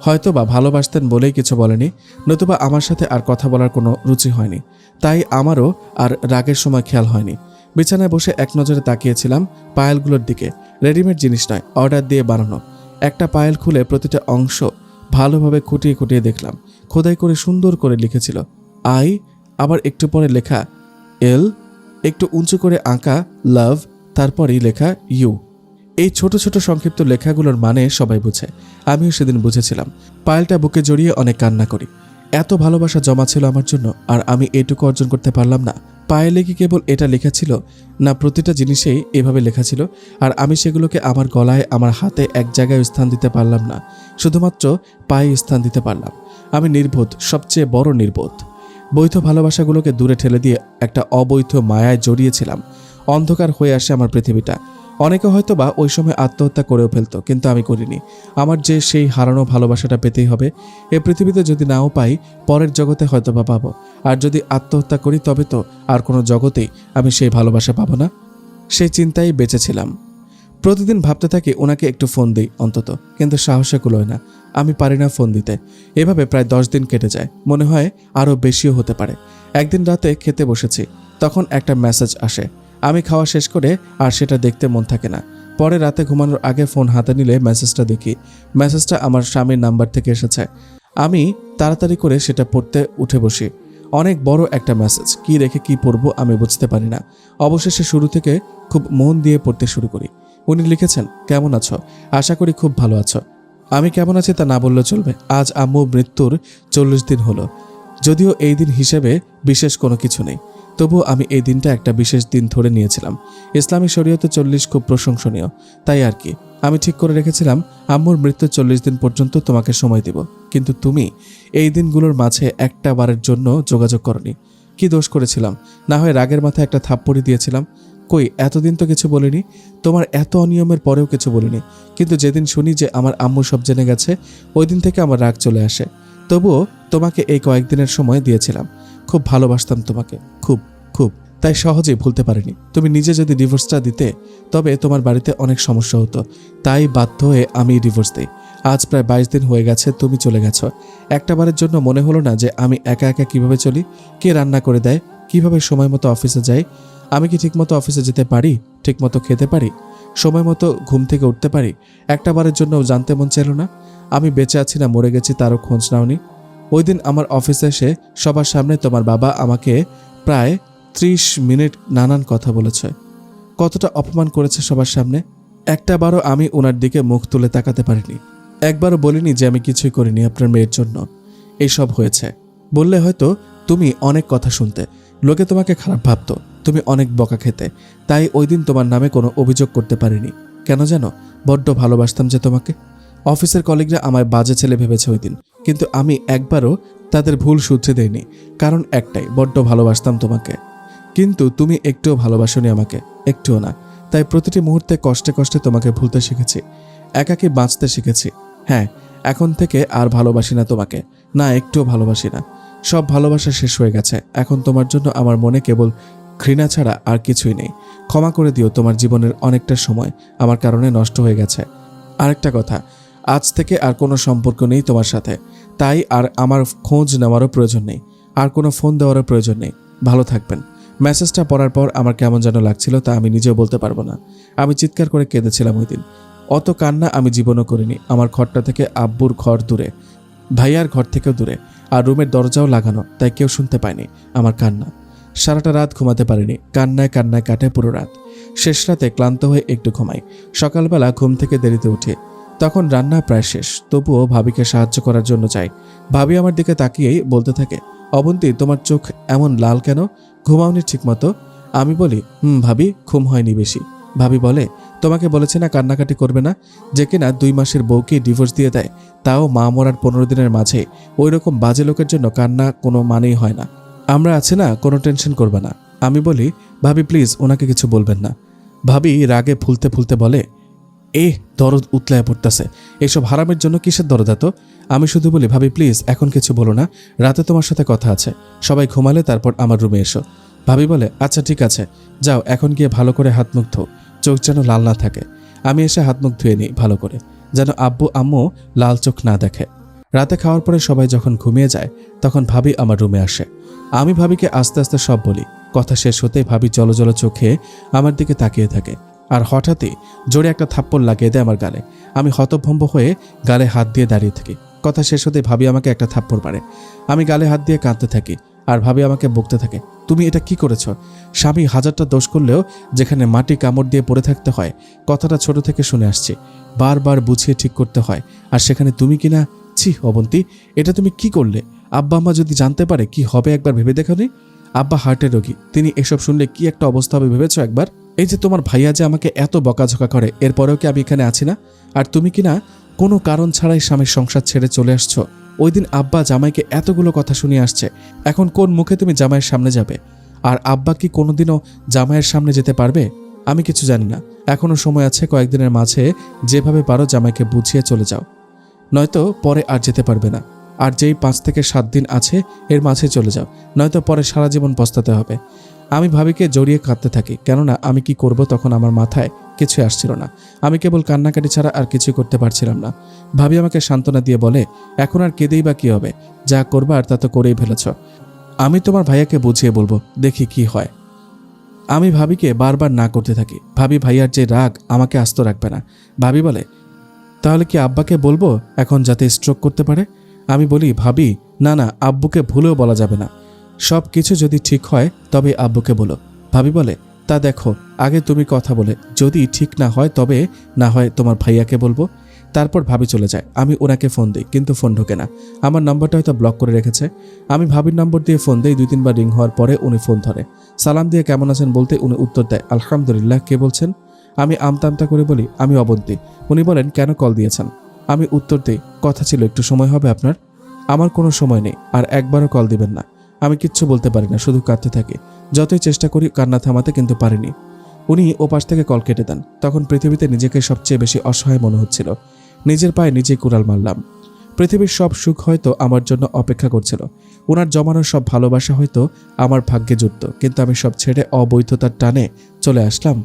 হয়তোবা ভালোবাসতেন বলেই কিছু বলেনি, নতুবা আমার সাথে আর কথা বলার কোনো রুচি হয়নি। তাই আমারও আর রাগের সময় খেয়াল হয়নি। বিছানায় বসে এক নজরে তাকিয়েছিলাম পায়েলগুলোর দিকে। রেডিমেড জিনিস নয়, অর্ডার দিয়ে বানানো। একটা পায়েল খুলে প্রতিটা অংশ ভালোভাবে খুঁটিয়ে খুঁটিয়ে দেখলাম। খোদাই করে সুন্দর করে লিখেছিল আই, আবার একটু পরে লেখা এল, একটু উঁচু করে আঁকা লাভ, তারপরেই লেখা ইউ। এই ছোট ছোট সংক্ষিপ্ত লেখাগুলোর মানে সবাই বুঝে, আমিও সেদিন বুঝেছিলাম। পায়েলটা বুকে জড়িয়ে অনেক কান্না করি। এত ভালোবাসা জমা ছিল আমার জন্য, আর আমি এটুকু অর্জন করতে পারলাম না। পায়েলে কি কেবল এটা লেখা ছিল? না, প্রতিটা জিনিসেই এভাবে লেখা ছিল, আর আমি সেগুলোকে আমার গলায়, আমার হাতে এক জায়গায় স্থান দিতে পারলাম না, শুধুমাত্র পায়ে স্থান দিতে পারলাম। আমি নির্বোধ, সবচেয়ে বড় নির্বোধ। বৈধ ভালোবাসাগুলোকে দূরে ঠেলে দিয়ে একটা অবৈধ মায়ায় জড়িয়েছিলাম। অন্ধকার হয়ে আসে আমার পৃথিবীটা। অনেকে হয়তো বা ওই সময় আত্মহত্যা করেও ফেলতো, কিন্তু আমি করিনি। আমার যে সেই হারানো ভালোবাসাটা পেতেই হবে। এ পৃথিবীতে যদি নাও পাই, পরের জগতে হয়তো বা পাবো। আর যদি আত্মহত্যা করি, তবে তো আর কোনো জগতেই আমি সেই ভালোবাসা পাবো না। সেই চিন্তায় বেঁচেছিলাম। প্রতিদিন ভাবতে থাকি ওনাকে একটু ফোন দিই অন্তত, কিন্তু সাহসে কুলোয় না। আমি পারি না ফোন দিতে। এভাবে প্রায় 10 দিন কেটে যায়, মনে হয় আরও বেশিও হতে পারে। একদিন রাতে খেতে বসেছি, তখন একটা মেসেজ আসে। আমি খাওয়া শেষ করে আর সেটা দেখতে মন থাকে না। পরে রাতে ঘুমানোর আগে ফোন হাতে নিলে মেসেজটা দেখি। মেসেজটা আমার স্বামীর নাম্বার থেকে এসেছে। আমি তাড়াতাড়ি করে সেটা পড়তে উঠে বসি। অনেক বড় একটা মেসেজ, কি রেখে কি পড়বো আমি বুঝতে পারি না। অবশেষে শুরু থেকে খুব মন দিয়ে পড়তে শুরু করি। উনি লিখেছেন, কেমন আছো? আশা করি খুব ভালো আছো। আমি কেমন আছি তা না বললে চলবে। আজ আম্মু মৃত্যুর 40 দিন হলো। যদিও এই দিন হিসেবে বিশেষ কোনো কিছু নেই, তবুও আমি এই দিনটা একটা বিশেষ দিন ধরে নিয়েছিলাম। ইসলামী শরীয়তে 40 খুব প্রশংসনীয়, তাই আর কি। আমি ঠিক করে রেখেছিলাম আম্মুর মৃত্যুর 40 দিন পর্যন্ত তোমাকে সময় দিব। কিন্তু তুমি এই দিনগুলোর মাঝে একটা বারের জন্য যোগাযোগ করনি। কি দোষ করেছিলাম? না হয় রাগের মাথায় একটা থাপ্পড়ি দিয়েছিলাম। কই, এতদিন তো কিছু বলিনি। তোমার এত অনিয়মের পরেও কিছু বলিনি। কিন্তু যেদিন শুনি যে আমার আম্মু সব জেনে গেছে, ওই দিন থেকে আমার রাগ চলে আসে। তবুও তোমাকে এই কয়েকদিনের সময় দিয়েছিলাম। খুব ভালোবাসতাম তোমাকে, খুব খুব। তাই সহজেই ভুলতে পারিনি। তুমি নিজে যদি ডিভোর্সটা দিতে, তবে তোমার বাড়িতে অনেক সমস্যা হতো। তাই বাধ্য হয়ে আমি ডিভোর্স দিই। আজ প্রায় 22 দিন হয়ে গেছে তুমি চলে গেছো। একটা বারের জন্য মনে হলো না যে আমি একা একা কিভাবে চলি, কে রান্না করে দেয়, কিভাবে সময় মতো অফিসে যাই। আমি কি ঠিকমতো অফিসে যেতে পারি, ঠিকমতো খেতে পারি, সময় মতো ঘুম থেকে উঠতে পারি? একটা বারের জন্য জানতে মন চাইল না আমি বেঁচে আছি না মরে গেছি তারও খোঁজ নাওনি? ওই দিন আমার অফিসে এসে সবার সামনে তোমার বাবা আমাকে প্রায় 30 মিনিট নানান কথা বলেছে, কতটা অপমান করেছে সবার সামনে। একটা বারও আমি ওনার দিকে মুখ তুলে তাকাতে পারিনি, একবারও বলিনি যে আমি কিছুই করিনি আপনার মেয়ের জন্য এইসব হয়েছে। বললে হয়তো তুমি অনেক কথা শুনতে, লোকে তোমাকে খারাপ ভাবতো, তুমি অনেক বকা খেতে, তাই ওই দিন তোমার নামে কোনো অভিযোগ করতে পারিনি। কেন জানো? বড্ড ভালোবাসতাম যে তোমাকে। অফিসের কলিগরা আমায় বাজে ছেলে ভেবেছে ওই দিন, কিন্তু আমি একবারও তাদের ভুল শুধরে দেইনি, কারণ একটাই, বড্ড ভালোবাসতাম তোমাকে। কিন্তু তুমি একটুও ভালোবাসোনি আমাকে, একটুও না। তাই প্রতিটি মুহূর্তে কষ্টে কষ্টে তোমাকে ভুলতে শিখেছি, একাকী বাঁচতে শিখেছি। হ্যাঁ, এখন থেকে আর ভালোবাসি না তোমাকে, না একটুও ভালোবাসি না। সব ভালোবাসা শেষ হয়ে গেছে। এখন তোমার জন্য আমার মনে কেবল ঘৃণা ছাড়া আর কিছুই নেই। ক্ষমা করে দিও, তোমার জীবনের অনেকটা সময় আমার কারণে নষ্ট হয়ে গেছে। আরেকটা কথা, আজ থেকে আর কোনো সম্পর্ক নেই তোমার সাথে, তাই আর আমার খোঁজ নেওয়ারও প্রয়োজন নেই, আর কোনো ফোন দেওয়ারও প্রয়োজন নেই। ভালো থাকবেন। মেসেজটা পড়ার পর আমার কেমন যেন লাগছিল তা আমি নিজেও বলতে পারবো না। আমি চিৎকার করে কেঁদেছিলাম ওই দিন। অত কান্না আমি জীবনও করিনি। আমার ঘরটা থেকে আব্বুর ঘর দূরে, ভাইয়ার ঘর থেকেও দূরে, আর রুমের দরজাও লাগানো, তাই কেউ শুনতে পায়নি আমার কান্না। সারাটা রাত ঘুমাতে পারিনি, কান্নায় কান্নায় কাটে পুরো রাত। শেষ রাতে ক্লান্ত হয়ে একটু ঘুমাই। সকালবেলা ঘুম থেকে দেরিতে উঠে, তখন রান্না প্রায় শেষ, তবুও ভাবিকে সাহায্য করার জন্য চাই। ভাবি আমার দিকে তাকিয়েই বলতে থাকে, অবন্তী তোমার চোখ এমন লাল কেন, ঘুমাওনি ঠিক মতো? আমি বলি, ভাবি ঘুম হয়নি বেশি। ভাবি বলে, তোমাকে বলেছে না কান্নাকাটি করবে না, যে কিনা 2 মাসের বউকে ডিভোর্স দিয়ে দেয়, তাও মা মরার 15 দিনের মাঝে ওই রকম বাজে লোকের জন্য কান্না কোনো মানেই হয় না। আমরা আছি না, কোনো টেনশন করবে না। আমি বলি, ভাবি প্লিজ ওনাকে কিছু বলবেন না। ভাবি রাগে ফুলতে ফুলতে বলে, দরদ উতলায় পড়তেছে, এইসব হারামের জন্য কিসের দরদ এত? আমি শুধু বলি, ভাবি প্লিজ এখন কিছু বলো না, রাতে তোমার সাথে কথা আছে, সবাই ঘুমালে তারপর আমার রুমে এসো। ভাবি বলে, আচ্ছা ঠিক আছে, যাও এখন গিয়ে ভালো করে হাত মুখ ধো, চোখ যেন লাল না থাকে। আমি এসে হাত মুখ ধুয়ে নিই ভালো করে, যেন আব্বু আম্মু লাল চোখ না দেখে। রাতে খাওয়ার পরে সবাই যখন ঘুমিয়ে যায় তখন ভাবি আমার রুমে আসে। আমি ভাবিকে আস্তে আস্তে সব বলি। কথা শেষ হতেই ভাবি জলজল চোখে আমার দিকে তাকিয়ে থাকে, আর হঠাৎই জোরে একটা থাপ্পড় লাগিয়ে দেয় আমার গালে। আমি হতভম্ব হয়ে গালে হাত দিয়ে দাঁড়িয়ে থাকি। কথা শেষ হতে ভাবি আমাকে একটা থাপ্পড় মারে। আমি গালে হাত দিয়ে কাঁদতে থাকি, আর ভাবি আমাকে বকতে থাকে, তুমি এটা কি করেছ? স্বামী হাজারটা দোষ করলেও যেখানে মাটি কামড় দিয়ে পড়ে থাকতে হয়, কথাটা ছোট থেকে শুনে আসছি, বারবার বুঝিয়ে ঠিক করতে হয়, আর সেখানে তুমি কিনা, ছি অবন্তী, এটা তুমি কি করলে? আব্বা আম্মা যদি জানতে পারে কি হবে একবার ভেবে দেখোনি? আব্বা হার্টের রোগী, তিনি এসব শুনলে কি একটা অবস্থা হবে ভেবেছ একবার? এই যে তোমার ভাইয়া যে আমাকে এত বকাঝকা করে, এরপরেও কি আমি এখানে আছি না? আর তুমি কিনা কোনো কারণ ছাড়াই স্বামীর সংসার ছেড়ে চলে আসছো। ওই দিন আব্বা জামাইকে এতগুলো কথা শুনিয়ে আসছে, এখন কোন মুখে তুমি জামাইয়ের সামনে যাবে? আর আব্বা কি কোনোদিনও জামাইয়ের সামনে যেতে পারবে? আমি কিছু জানি না, এখনো সময় আছে, কয়েকদিনের মাঝে যেভাবে পারো জামাইকে বুঝিয়ে চলে যাও, নয়তো পরে আর যেতে পারবে না। আর যেই 5 থেকে 7 দিন আছে এর মাঝে চলে যাও, নয়তো পরে সারা জীবন পস্তাতে হবে। আমি ভাবিকে জড়িয়ে কাঁদতে থাকি, কেননা আমি কি করব তখন আমার মাথায় কিছু আসছিল না। আমি কেবল কান্নাকাটি ছাড়া আর কিছু করতে পারছিলাম না। ভাবি আমাকে সান্ত্বনা দিয়ে বলে, এখন আর কেঁদেই বা কি হবে, যা করবার তা তো করেই ফেলেছ। আমি তোমার ভাইয়াকে বুঝিয়ে বলবো, দেখি কি হয়। আমি ভাবিকে বারবার না করতে থাকি। ভাবি ভাইয়ার যে রাগ আমাকে আস্ত রাখবে না। ভাবি বলে, তাহলে কি আব্বাকে বলবো এখন, যাতে স্ট্রোক করতে পারে? আমি বলি, ভাবি না না, আব্বুকে ভুলেও বলা যাবে না, সব কিছু যদি ঠিক হয় তবে আব্বুকে বলো। ভাবি বলে, তা দেখো আগে তুমি কথা বলে, যদি ঠিক না হয় তবে না হয় তোমার ভাইয়াকে বলবো। তারপর ভাবি চলে যায়। আমি ওনাকে ফোন দিই, কিন্তু ফোন ঢোকে না। আমার নম্বরটা হয়তো ব্লক করে রেখেছে। আমি ভাবির নম্বর দিয়ে ফোন দিই, 2-3 বার রিং হওয়ার পরে উনি ফোন ধরে। সালাম দিয়ে কেমন আছেন বলতে উনি উত্তর দেয়, আলহামদুলিল্লাহ, কে বলছেন? আমি আমতা করে বলি, আমি অবন্তী। উনি বলেন, কেন কল দিয়েছেন? আমি উত্তর দিই, কথা ছিল, একটু সময় হবে আপনার? আমার কোনো সময় নেই, আর একবারও কল দিবেন না। আমি কিচ্ছু বলতে পারি না, শুধু কাঁদতে থাকি। যতই চেষ্টা করি কান্না থামাতে, কিন্তু পারিনি। উনি ওপাশ থেকে কল কেটে দেন। তখন পৃথিবীতে নিজেকে সবচেয়ে বেশি অসহায় মনে হচ্ছিল। নিজের পায়ে নিজেই কুড়াল মারলাম। পৃথিবীর সব সুখ হয়তো আমার জন্য অপেক্ষা করছিল, ওনার জমানোর সব ভালোবাসা হয়তো আমার ভাগ্যে জুটত, কিন্তু আমি সব ছেড়ে অবৈধতার টানে চলে আসলাম।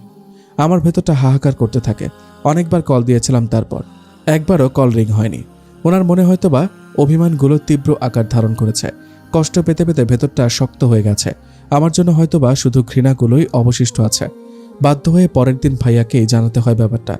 আমার ভেতরটা হাহাকার করতে থাকে। অনেকবার কল দিয়েছিলাম, তারপর একবারও কল রিং হয়নি। ওনার মনে হয়তো বা অভিমানগুলো তীব্র আকার ধারণ করেছে। কষ্ট পেতে পেতে ভেতরটা শক্ত হয়ে গেছে। আমার জন্য হয়তোবা শুধু ঘৃণাগুলোই অবশিষ্ট আছে। বাধ্য হয়ে পরের দিন ভাইয়াকেই জানাতে হয় ব্যাপারটা।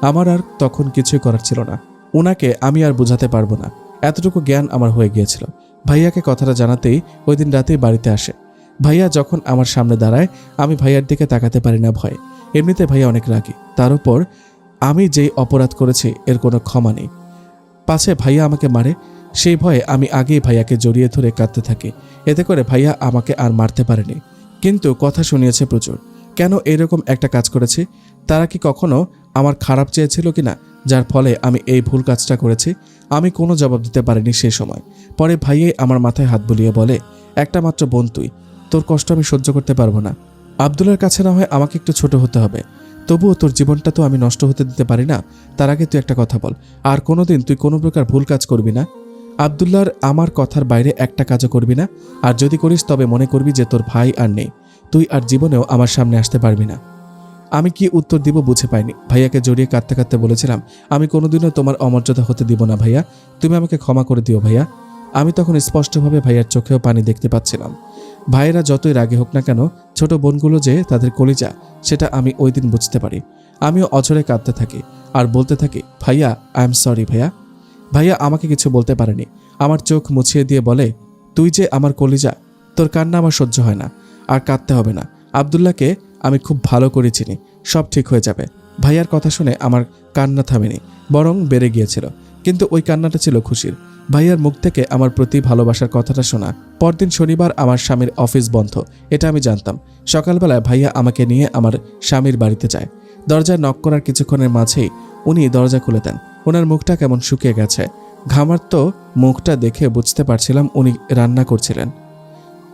আমার আর তখন কিছুই করার ছিল না। ওনাকে আমি আর বোঝাতে পারবো না, এতটুকু জ্ঞান আমার হয়ে গিয়েছিল। ভাইয়াকে কথাটা জানাতেই ওই দিন রাতেই বাড়িতে আসে। ভাইয়া যখন আমার সামনে দাঁড়ায় আমি ভাইয়ার দিকে তাকাতে পারি না ভয়ে। এমনিতে ভাইয়া অনেক রাগী, তার উপর আমি যেই অপরাধ করেছি এর কোনো ক্ষমা নেই। পাছে ভাইয়া আমাকে মারে, সেই ভয়ে আমি আগেই ভাইয়াকে জড়িয়ে ধরে কাঁদতে থাকি। এতে করে ভাইয়া আমাকে আর মারতে পারেনি, কিন্তু কথা শুনিয়েছে প্রচুর। কেন এরকম একটা কাজ করেছি? তারা কি কখনো আমার খারাপ চেয়েছিল কিনা, যার ফলে আমি এই ভুল কাজটা করেছি? আমি কোনো জবাব দিতে পারিনি সেই সময়। পরে ভাইয়াই আমার মাথায় হাত বুলিয়ে বলে, একটা মাত্র বোন তুই, তোর কষ্ট আমি সহ্য করতে পারবো না। আব্দুল্লার কাছে না হয় আমাকে একটু ছোট হতে হবে, তবুও তোর জীবনটা তো আমি নষ্ট হতে দিতে পারি না। তার আগে তুই একটা কথা বল, আর কোনোদিন তুই কোনো প্রকার ভুল কাজ করবি না? আব্দুল্লাহর আমার কথার বাইরে একটা কাজও করবি না, আর যদি করিস তবে মনে করবি যে তোর ভাই আর নেই, তুই আর জীবনেও আমার সামনে আসতে পারবি না। আমি কি উত্তর দিব বুঝে পাইনি। ভাইয়াকে জড়িয়ে কাঁদতে কাঁদতে বলেছিলাম, আমি কোনোদিনও তোমার অমর্যাদা হতে দিব না ভাইয়া, তুমি আমাকে ক্ষমা করে দিও ভাইয়া। আমি তখন স্পষ্টভাবে ভাইয়ার চোখেও পানি দেখতে পাচ্ছিলাম। ভাইয়েরা যতই রাগে হোক না কেন, ছোট বোনগুলো যে তাদের কলিজা, সেটা আমি ওই দিন বুঝতে পারি। আমিও অঝরে কাঁদতে থাকি আর বলতে থাকি, ভাইয়া আই এম সরি ভাইয়া। ভাইয়া আমাকে কিছু বলতে পারেনি, আমার চোখ মুছিয়ে দিয়ে বলে, তুই যে আমার কলিজা, তোর কান্না আমার সহ্য হয় না, আর কাঁদতে হবে না। আব্দুল্লাহকে আমি খুব ভালো করে চিনি, সব ঠিক হয়ে যাবে। ভাইয়ার কথা শুনে আমার কান্না থামেনি, বরং বেড়ে গিয়েছিল। কিন্তু ওই কান্নাটা ছিল খুশির। ভাইয়ার মুখ থেকে আমার প্রতি ভালোবাসার কথাটা শোনা। পরদিন শনিবার আমার স্বামীর অফিস বন্ধ, এটা আমি জানতাম। সকালবেলায় ভাইয়া আমাকে নিয়ে আমার স্বামীর বাড়িতে যায়। দরজায় নক করার কিছুক্ষণের মাঝেই উনি দরজা খুলে দেন। ওনার মুখটা কেমন শুকিয়ে গেছে, ঘামার্ত মুখটা দেখে বুঝতে পারছিলাম উনি রান্না করছিলেন।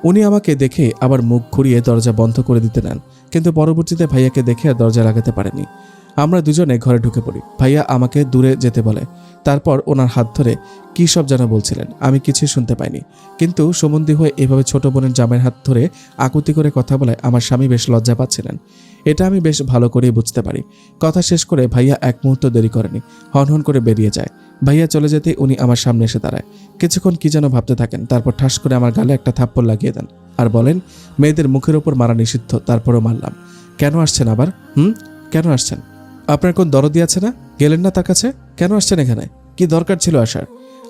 উনি আমাকে দেখে আবার মুখ ঘুরিয়ে দরজা বন্ধ করে দিতে নেন, কিন্তু পরবর্তীতে ভাইয়াকে দেখে আর দরজা লাগাতে পারেনি। আমরা দুজনে ঘরে ঢুকে পড়ি। ভাইয়া আমাকে দূরে যেতে বলে, তারপর ওনার হাত ধরে কী সব যেন বলছিলেন, আমি কিছুই শুনতে পাইনি। কিন্তু সম্বন্ধী হয়ে এভাবে ছোট বোনের জামাইয়ের হাত ধরে আকুতি করে কথা বলায় আমার স্বামী বেশ লজ্জা পাচ্ছিলেন, এটা আমি বেশ ভালো করেই বুঝতে পারি। কথা শেষ করে ভাইয়া এক মুহূর্ত দেরি করেনি, হনহন করে বেরিয়ে যায়। ভাইয়া চলে যেতেই উনি আমার সামনে এসে দাঁড়ায়। কিছুক্ষণ কি যেন ভাবতে থাকেন, তারপর ঠাস করে আমার গালে একটা থাপ্পড় লাগিয়ে দেন আর বলেন, মেয়েদের মুখের ওপর মারা নিষিদ্ধ, তারপরও মারলাম। কেন আসছেন আবার? কেন আসছেন? আপনার কোন দরদি আছে না? গেলেন না তার কাছে? কেন আসছেন এখানে? কি দরকার ছিল আসার?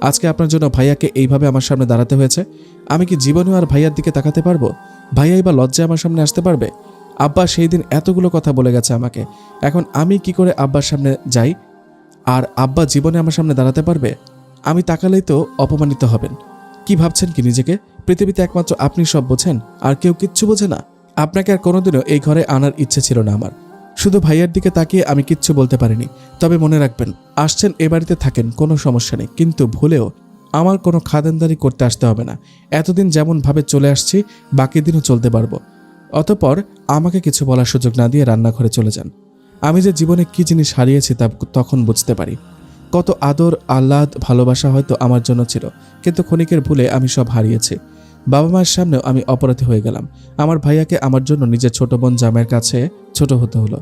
আজকে আপনার জন্য ভাইয়াকে এইভাবে আমার সামনে দাঁড়াতে হয়েছে। আমি কি জীবনেও আর ভাইয়ার দিকে তাকাতে পারবো? ভাইয়াই বা লজ্জায় আমার সামনে আসতে পারবে? আব্বা সেই দিন এতগুলো কথা বলে গেছে আমাকে, এখন আমি কি করে আব্বার সামনে যাই? আর আব্বা জীবনে আমার সামনে দাঁড়াতে পারবে? আমি তাকালেই তো অপমানিত হবেন। কি ভাবছেন কি নিজেকে? পৃথিবীতে একমাত্র আপনি সব বোঝেন, আর কেউ কিচ্ছু বোঝে না। আপনাকে আর কোনোদিনও এই ঘরে আনার ইচ্ছে ছিল না আমার। শুধু ভাইয়ার দিকে তাকিয়ে আমি কিচ্ছু বলতে পারিনি। তবে মনে রাখবেন, আসছেন এ বাড়িতে থাকেন, কোনো সমস্যা নেই, কিন্তু ভুলেও আমার কোনো খাদেনদারি করতে আসতে হবে না। এতদিন যেমন ভাবে চলে আসছি বাকি দিনও চলতে পারবো। অতঃপর আমাকে কিছু বলার সুযোগ না দিয়ে রান্নাঘরে চলে যান। আমি যে জীবনে কি জিনিস হারিয়েছি তা তখন বুঝতে পারি। কত আদর, আহ্লাদ, ভালোবাসা হয়তো আমার জন্য ছিল, কিন্তু ক্ষণিকের ভুলে আমি সব হারিয়েছি। বাবা মায়ের সামনেও আমি অপরাধী হয়ে গেলাম। আমার ভাইয়াকে আমার জন্য নিজের ছোট বোন জামাইয়ের কাছে ছোট হতে হলো।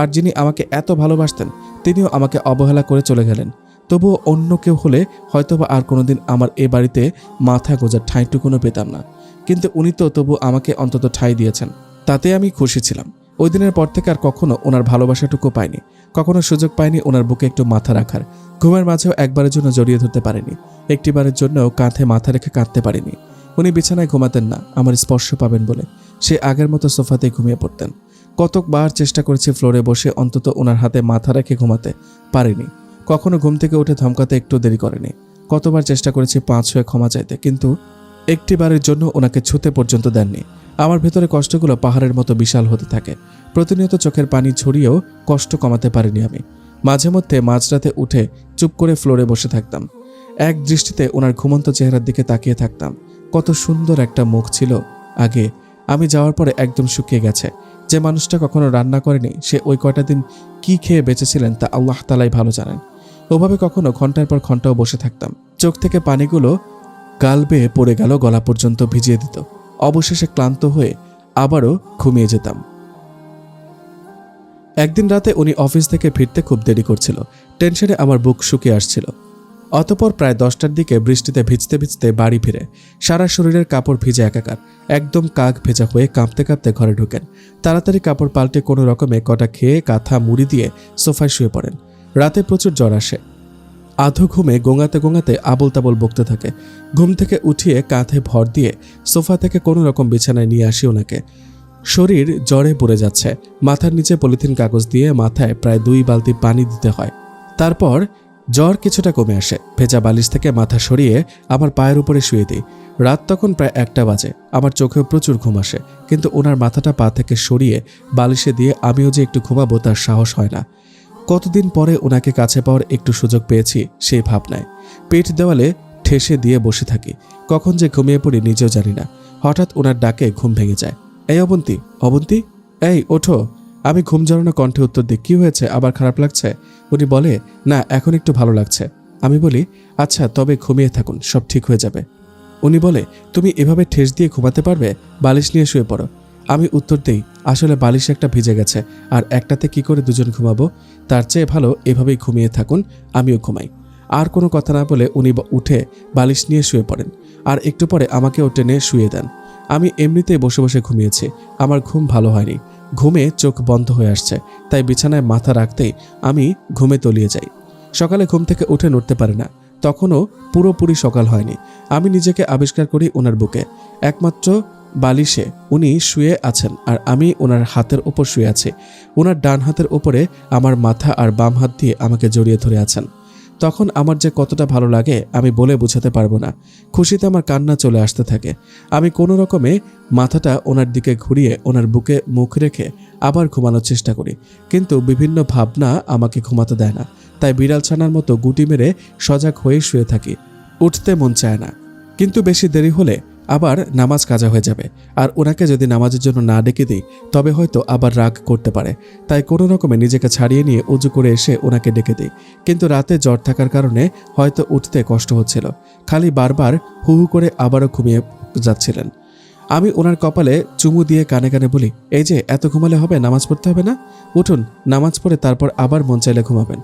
আর যিনি আমাকে এত ভালোবাসতেন তিনিও আমাকে অবহেলা করে চলে গেলেন। তবুও অন্য কেউ হলে হয়তোবা আর কোনোদিন আমার এ বাড়িতে মাথা গোজার ঠাঁইটুকুনও পেতাম না, কিন্তু উনি তো তবু আমাকে অন্তত ঠাঁই দিয়েছেন, তাতে আমি খুশি ছিলাম। ওই দিনের পর থেকে আর কখনো ওনার ভালোবাসাটুকু পাইনি, কখনো সুযোগ পাইনি ওনার বুকে একটু মাথা রাখার। ঘুমের মাঝেও একবারের জন্য জড়িয়ে ধরতে পারিনি, একটিবারের জন্যও কাঁধে মাথা রেখে কাঁদতে পারিনি। উনি বিছানায় ঘুমাতেন না আমার স্পর্শ পাবেন বলে, সে আগের মতো সোফাতে ঘুমিয়ে পড়তেন। কতকবার চেষ্টা করেছি ফ্লোরে বসে অন্তত ওনার হাতে মাথা রেখে ঘুমাতে, পারিনি। কখনো ঘুম থেকে উঠে ধমকাতে একটু দেরি করেনি। কতবার চেষ্টা করেছি পাঁচ হয়ে ক্ষমা চাইতে, কিন্তু একটিবারের জন্য ওনাকে ছুতে পর্যন্ত দেননি। আমার ভেতরে কষ্টগুলো পাহাড়ের মতো বিশাল হতে থাকে। প্রতিনিয়ত চোখের পানি ঝরিয়েও কষ্ট কমাতে পারিনি আমি। মাঝে মধ্যে মাঝরাতে উঠে চুপ করে ফ্লোরে বসে থাকতাম, এক দৃষ্টিতে ওনার ঘুমন্ত চেহারার দিকে তাকিয়ে থাকতাম। কত সুন্দর একটা মুখ ছিল আগে, আমি যাওয়ার পরে একদম শুকিয়ে গেছে। যে মানুষটা কখনো রান্না করেনি সে ওই কয়টা দিন কি খেয়ে বেঁচেছিলেন তা আল্লাহ তাআলাই ভালো জানেন। ওভাবে কখনো ঘন্টার পর ঘন্টাও বসে থাকতাম। চোখ থেকে পানিগুলো গাল বেয়ে পড়ে গেল, গলা পর্যন্ত ভিজিয়ে দিত। অবশেষে ক্লান্ত হয়ে আবারও ঘুমিয়ে যেতাম। একদিন রাতে উনি অফিস থেকে ফিরতে খুব দেরি করছিল। টেনশনে আমার বুক শুকিয়ে আসছিল। অতঃপর প্রায় 10টার দিকে বৃষ্টিতে ভিজতে ভিজতে বাড়ি ফিরে সারা শরীরের কাপড় ভিজে একাকার, একদম কাক ভেজা হয়ে কাঁপতে কাঁপতে ঘরে ঢোকেন। তাড়াতাড়ি কাপড় পাল্টে কোনো রকমে কটা খেয়ে কাঁথা মুড়ি দিয়ে সোফায় শুয়ে পড়েন। রাতে প্রচুর জ্বর আসে। আধো ঘুমে গোঙাতে গোঙাতে আবল তাবল বকতে থাকে। ঘুম থেকে উঠিয়ে কাঁধে ভর দিয়ে সোফা থেকে কোনো রকম বিছানায় নিয়ে আসি ওনাকে। শরীর জ্বরে পড়ে যাচ্ছে। মাথার নিচে পলিথিন কাগজ দিয়ে মাথায় প্রায় 2 বালতি পানি দিতে হয়। তারপর জ্বর কিছুটা কমে আসে। ভেজা বালিশ থেকে মাথা সরিয়ে আমার পায়ের উপরে শুয়ে দিই। রাত তখন প্রায় 1টা বাজে। আমার চোখেও প্রচুর ঘুম আসে, কিন্তু ওনার মাথাটা পা থেকে সরিয়ে বালিশে দিয়ে আমিও যে একটু ঘুমাবো তার সাহস হয় না। কতদিন পরে ওনাকে কাছে পাওয়ার একটু সুযোগ পেয়েছি সেই ভাবনায় পেট দেওয়ালে ঠেসে দিয়ে বসে থাকি। কখন যে ঘুমিয়ে পড়ি নিজেও জানি না। হঠাৎ ওনার ডাকে ঘুম ভেঙে যায়। এই অবন্তী, অবন্তী, এই ওঠো। আমি ঘুম জড়ানো কণ্ঠে উত্তর দিই, কি হয়েছে, আবার খারাপ লাগছে? উনি বলে, না এখন একটু ভালো লাগছে। আমি বলি, আচ্ছা তবে ঘুমিয়ে থাকুন, সব ঠিক হয়ে যাবে। উনি বলে, তুমি এভাবে ঠেস দিয়ে ঘুমাতে পারবে? বালিশ নিয়ে শুয়ে পড়ো। আমি উত্তর দেই, আসলে বালিশ একটা ভিজে গেছে, আর একটাতে কি করে দুজন ঘুমাবো? তার চেয়ে ভালো এভাবেই ঘুমিয়ে থাকুন, আমিও ঘুমাই। আর কোনো কথা না বলে উনি উঠে বালিশ নিয়ে শুয়ে পড়েন, আর একটু পরে আমাকেও টেনে শুয়ে দেন। আমি এমনিতেই বসে বসে ঘুমিয়েছি। আমার ঘুম ভালো হয়নি। ঘুমে চোখ বন্ধ হয়ে আসছে, তাই বিছানায় মাথা রাখতেই আমি ঘুমে তলিয়ে যাই। সকালে ঘুম থেকে উঠে নড়তে পারি না। তখনও পুরোপুরি সকাল হয়নি। আমি নিজেকে আবিষ্কার করি ওনার বুকে। একমাত্র বালিশে উনি শুয়ে আছেন, আর আমি ওনার হাতের ওপর শুয়ে আছি। ওনার ডান হাতের ওপরে আমার মাথা, আর বাম হাত দিয়ে আমাকে জড়িয়ে ধরে আছেন। তখন আমার যে কতটা ভালো লাগে আমি বলে বোঝাতে পারবো না। খুশিতে আমার কান্না চলে আসতে থাকে। আমি কোনো রকমে মাথাটা ওনার দিকে ঘুরিয়ে ওনার বুকে মুখ রেখে আবার ঘুমানোর চেষ্টা করি, কিন্তু বিভিন্ন ভাবনা আমাকে ঘুমাতে দেয় না। তাই বিড়াল ছানার মতো গুটি মেরে সজাগ হয়ে শুয়ে থাকি। উঠতে মন চায় না, কিন্তু বেশি দেরি হলে আবার নামাজ কাজা হয়ে যাবে, আর ওনাকে যদি নামাজের জন্য না ডেকে দিই তবে হয়তো আবার রাগ করতে পারে। তাই কোনো রকমে নিজেকে ছাড়িয়ে নিয়ে উজু করে এসে ওনাকে ডেকে দিই। কিন্তু রাতে জ্বর থাকার কারণে হয়তো উঠতে কষ্ট হচ্ছিল। খালি বারবার হু হু করে আবারও ঘুমিয়ে যাচ্ছিলেন। আমি ওনার কপালে চুমু দিয়ে কানে কানে বলি, এই যে এত ঘুমালে হবে, নামাজ পড়তে হবে না? উঠুন, নামাজ পড়ে তারপর আবার মন চাইলে ঘুমাবেন।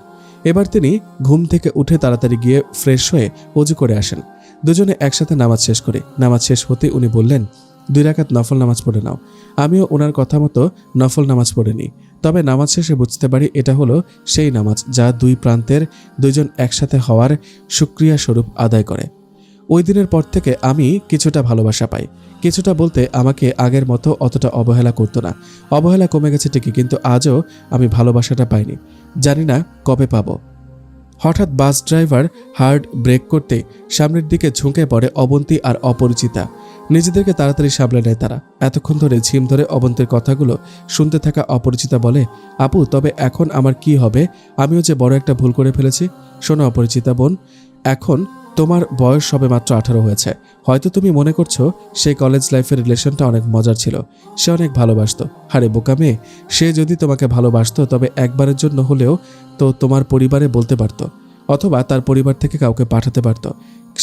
এবার তিনি ঘুম থেকে উঠে তাড়াতাড়ি গিয়ে ফ্রেশ হয়ে ওযু করে আসেন। দুজনে একসাথে নামাজ শেষ করি। নামাজ শেষ হতে উনি বললেন, 2 রাকাত নফল নামাজ পড়ে নাও। আমিও ওনার কথা মতো নফল নামাজ পড়ে নিই। তবে নামাজ শেষে বুঝতে পারি এটা হলো সেই নামাজ যা 2 প্রান্তের 2 জন একসাথে হওয়ার শুকরিয়া স্বরূপ আদায় করে। ওই দিনের পর থেকে আমি কিছুটা ভালোবাসা পাই। কিছুটা বলতে আমাকে আগের মতো অতটা অবহেলা করতো না। অবহেলা কমে গেছে ঠিকই, কিন্তু আজও আমি ভালোবাসাটা পাইনি। জানি না কবে পাবো। হঠাৎ বাস ড্রাইভার হার্ড ব্রেক করতে সামনের দিকে ঝুঁকে পড়ে অবন্তী আর অপরিচিতা। নিজেদেরকে তাড়াতাড়ি সামলে নেয় তারা। এতক্ষণ ধরে ঝিম ধরে অবন্তীর কথাগুলো শুনতে থাকা অপরিচিতা বলে, আপু তবে এখন আমার কি হবে? আমিও যে বড় একটা ভুল করে ফেলেছি। শোনো অপরিচিতা বোন, এখন তোমার বয়স সবে মাত্র 18 হয়েছে। হয়তো তুমি মনে করছো সেই কলেজ লাইফের রিলেশনটা অনেক মজার ছিল, সে অনেক ভালোবাসতো। আরে বোকা মেয়ে, সে যদি তোমাকে ভালোবাসতো তবে একবারের জন্য হলেও তো তোমার পরিবারে বলতে পারতো, অথবা তার পরিবার থেকে কাউকে পাঠাতে পারতো।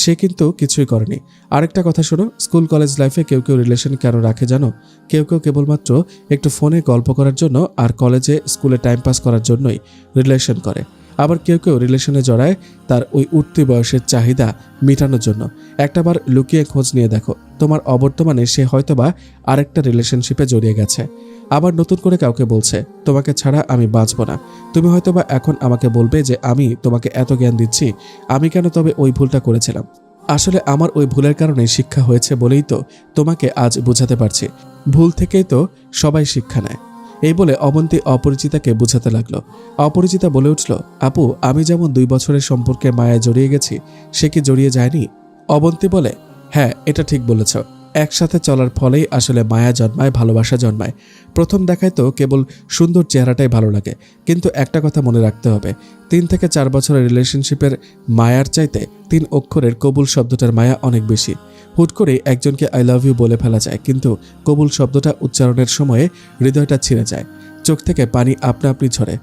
সে কিন্তু কিছুই করেনি। আরেকটা কথা শোনো, স্কুল কলেজ লাইফে কেউ কেউ রিলেশন কেন রাখে জানো? কেউ কেউ কেবলমাত্র একটু ফোনে গল্প করার জন্য আর কলেজে স্কুলে টাইম পাস করার জন্যই রিলেশন করে। আবার কেউ কেউ রিলেশনে জড়ায় তার ওই উঠতি বয়সের চাহিদা মেটানোর জন্য। একটাবার লুকিয়ে খোঁজ নিয়ে দেখো, তোমার অবর্তমানে সে হয়তোবা আরেকটা রিলেশনশিপে জড়িয়ে গেছে। আবার নতুন করে কাউকে বলছে, তোমাকে ছাড়া আমি বাঁচব না। তুমি হয়তোবা এখন আমাকে বলবে যে আমি তোমাকে এত জ্ঞান দিচ্ছি, আমি কেন তবে ওই ভুলটা করেছিলাম? আসলে আমার ওই ভুলের কারণে শিক্ষা হয়েছে বলেই তো তোমাকে আজ বোঝাতে পারছি। ভুল থেকেই তো সবাই শিক্ষা নেয়। এই বলে অবন্তী অপরিচিতাকে বোঝাতে লাগলো। অপরিচিতা বলে উঠল, আপু আমি যেমন 2 বছরের সম্পর্কে মায়ায় জড়িয়ে গেছি, সে কি জড়িয়ে যায়নি? অবন্তী বলে, হ্যাঁ এটা ঠিক বলেছ। একসাথে চলার ফলেই আসলে মায়া জন্মায়, ভালোবাসা জন্মায়। প্রথম দেখায় তো কেবল সুন্দর চেহারাটাই ভালো লাগে, কিন্তু একটা কথা মনে রাখতে হবে, 3 থেকে 4 বছরের রিলেশনশিপের মায়ার চাইতে 3 অক্ষরের কবুল শব্দটার মায়া অনেক বেশি। হুট করে একজনকে আই লাভ ইউ বলে ফেলা যায়, কিন্তু কবুল শব্দটা উচ্চারণের সময়ে হৃদয়টা ছিঁড়ে যায়, চোখ থেকে পানি আপনা আপনি ঝরে।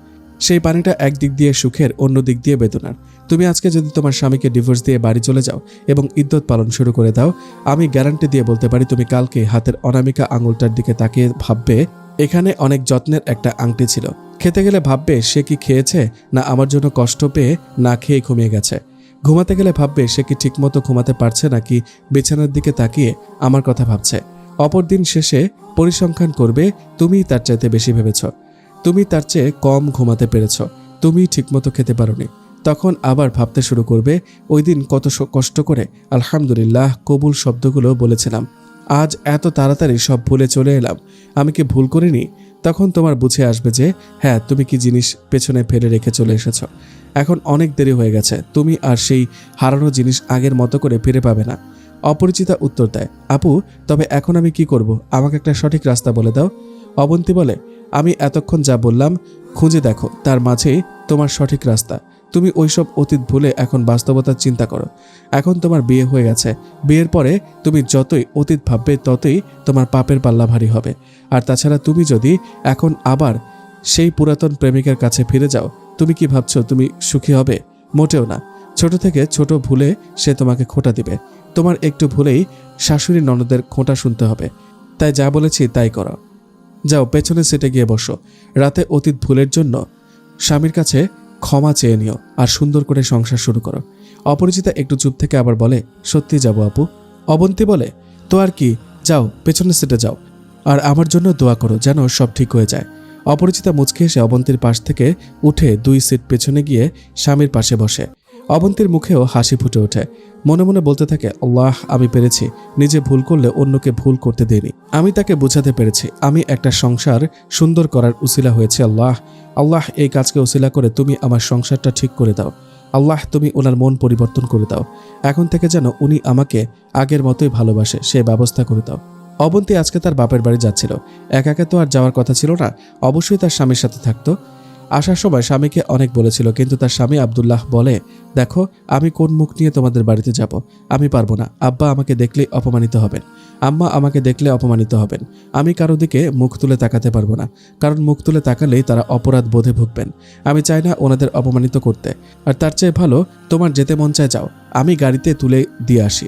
সেই পানিটা একদিক দিয়ে সুখের, অন্য দিক দিয়ে বেদনার। তুমি আজকে যদি তোমার স্বামীকে ডিভোর্স দিয়ে বাড়ি চলে যাও এবং ইদ্যত পালন শুরু করে দাও, আমি গ্যারান্টি দিয়ে বলতে পারি তুমি কালকে হাতের অনামিকা আঙুলটার দিকে তাকিয়ে ভাববে এখানে অনেক যত্নের একটা আংটি ছিল। খেতে গেলে ভাববে সে কি খেয়েছে, না আমার জন্য কষ্ট পেয়ে না খেয়ে ঘুমিয়ে গেছে। ঘুমাতে গেলে ভাববে সে কি ঠিকমতো ঘুমাতে পারছে নাকি বিছানার দিকে তাকিয়ে আমার কথা ভাবছে। অপর দিন শেষে পরিসংখ্যান করবে তুমিই তার চাইতে বেশি ভেবেছ, তুমি তার চেয়ে কম ঘুমাতে পেরেছ, তুমিই ঠিকমতো খেতে পারোনি। তখন আবার ভাবতে শুরু করবে ওই দিন কত কষ্ট করে আলহামদুলিল্লাহ কবুল শব্দগুলো বলেছিলাম, আজ এত তাড়াতাড়ি সব ভুলে চলে এলাম, আমি কি ভুল করিনি? তখন তোমার বুঝে আসবে যে হ্যাঁ, তুমি কি জিনিস পেছনে ফেলে রেখে চলে এসেছ। এখন অনেক দেরি হয়ে গেছে, তুমি আর সেই হারানো জিনিস আগের মতো করে ফিরে পাবে না। অপরিচিতা উত্তর দেয়, আপু তবে এখন আমি কি করব, আমাকে একটা সঠিক রাস্তা বলে দাও। অবন্তী বলে, আমি এতক্ষণ যা বললাম খুঁজে দেখো, তার মাঝেই তোমার সঠিক রাস্তা। তুমি ওইসব অতীত ভুলে এখন বাস্তবতার চিন্তা করো। এখন তোমার বিয়ে হয়ে গেছে, বিয়ের পরে তুমি যতই অতীত ভাববে ততই তোমার পাপের পাল্লা ভারী হবে। আর তাছাড়া তুমি যদি এখন আবার সেই পুরাতন প্রেমিকের কাছে ফিরে যাও, তুমি কি ভাবছো তুমি সুখী হবে? মোটেও না। ছোট থেকে ছোট ভুলে সে তোমাকে খোঁটা দিবে, তোমার একটু ভুলেই শাশুড়ি ননদের খোঁটা শুনতে হবে। তাই যা বলেছি তাই করো। যাও পেছনে সিটে গিয়ে বসো, রাতে অতীত ভুলের জন্য স্বামীর কাছে ক্ষমা চেয়ে নিও আর সুন্দর করে সংসার শুরু করো। অপরিচিতা একটু চুপ থেকে আবার বলে, সত্যি যাবো আপু। অবন্তী বলে, তো আর কি, যাও পেছনের সিটে যাও আর আমার জন্য দোয়া করো যেন সব ঠিক হয়ে যায়। অপরিচিতা মুচকে এসে অবন্তীর পাশ থেকে উঠে 2 সিট পেছনে গিয়ে স্বামীর পাশে বসে। অবন্তীর মুখেও হাসি ফুটে ওঠে, মনে মনে বলতে থাকে, আল্লাহ আমি পেরেছি, নিজে ভুল করলে অন্যকে ভুল করতে দেইনি, আমি তাকে বোঝাতে পেরেছি, আমি একটা সংসার সুন্দর করার উসিলা হয়েছে। আল্লাহ আল্লাহ এই কাজকে উসিলা করে তুমি আমার সংসারটা ঠিক করে দাও। আল্লাহ তুমি ওনার মন পরিবর্তন করে দাও, এখন থেকে যেন উনি আমাকে আগের মতোই ভালোবাসে সে ব্যবস্থা করে দাও। অবন্তী আজকে তার বাপের বাড়ি যাচ্ছিল, একা তো আর যাওয়ার কথা ছিল না, অবশ্যই তার স্বামীর সাথে থাকতো। আসার সময় স্বামীকে অনেক বলেছিল, কিন্তু তার স্বামী আব্দুল্লাহ বলে, দেখো আমি কোন মুখ নিয়ে তোমাদের বাড়িতে যাব, আমি পারবো না, আব্বা আমাকে দেখলে অপমানিত হবেন, আম্মা আমাকে দেখলে অপমানিত হবেন, আমি কারো দিকে মুখ তুলে তাকাতে পারবো না, কারণ মুখ তুলে তাকালেই তারা অপরাধ বোধে ভুগবেন, আমি চাই না ওনাদের অপমানিত করতে, আর তার চেয়ে ভালো তোমার যেতে মন চায় যাও, আমি গাড়িতে তুলে দিয়ে আসি,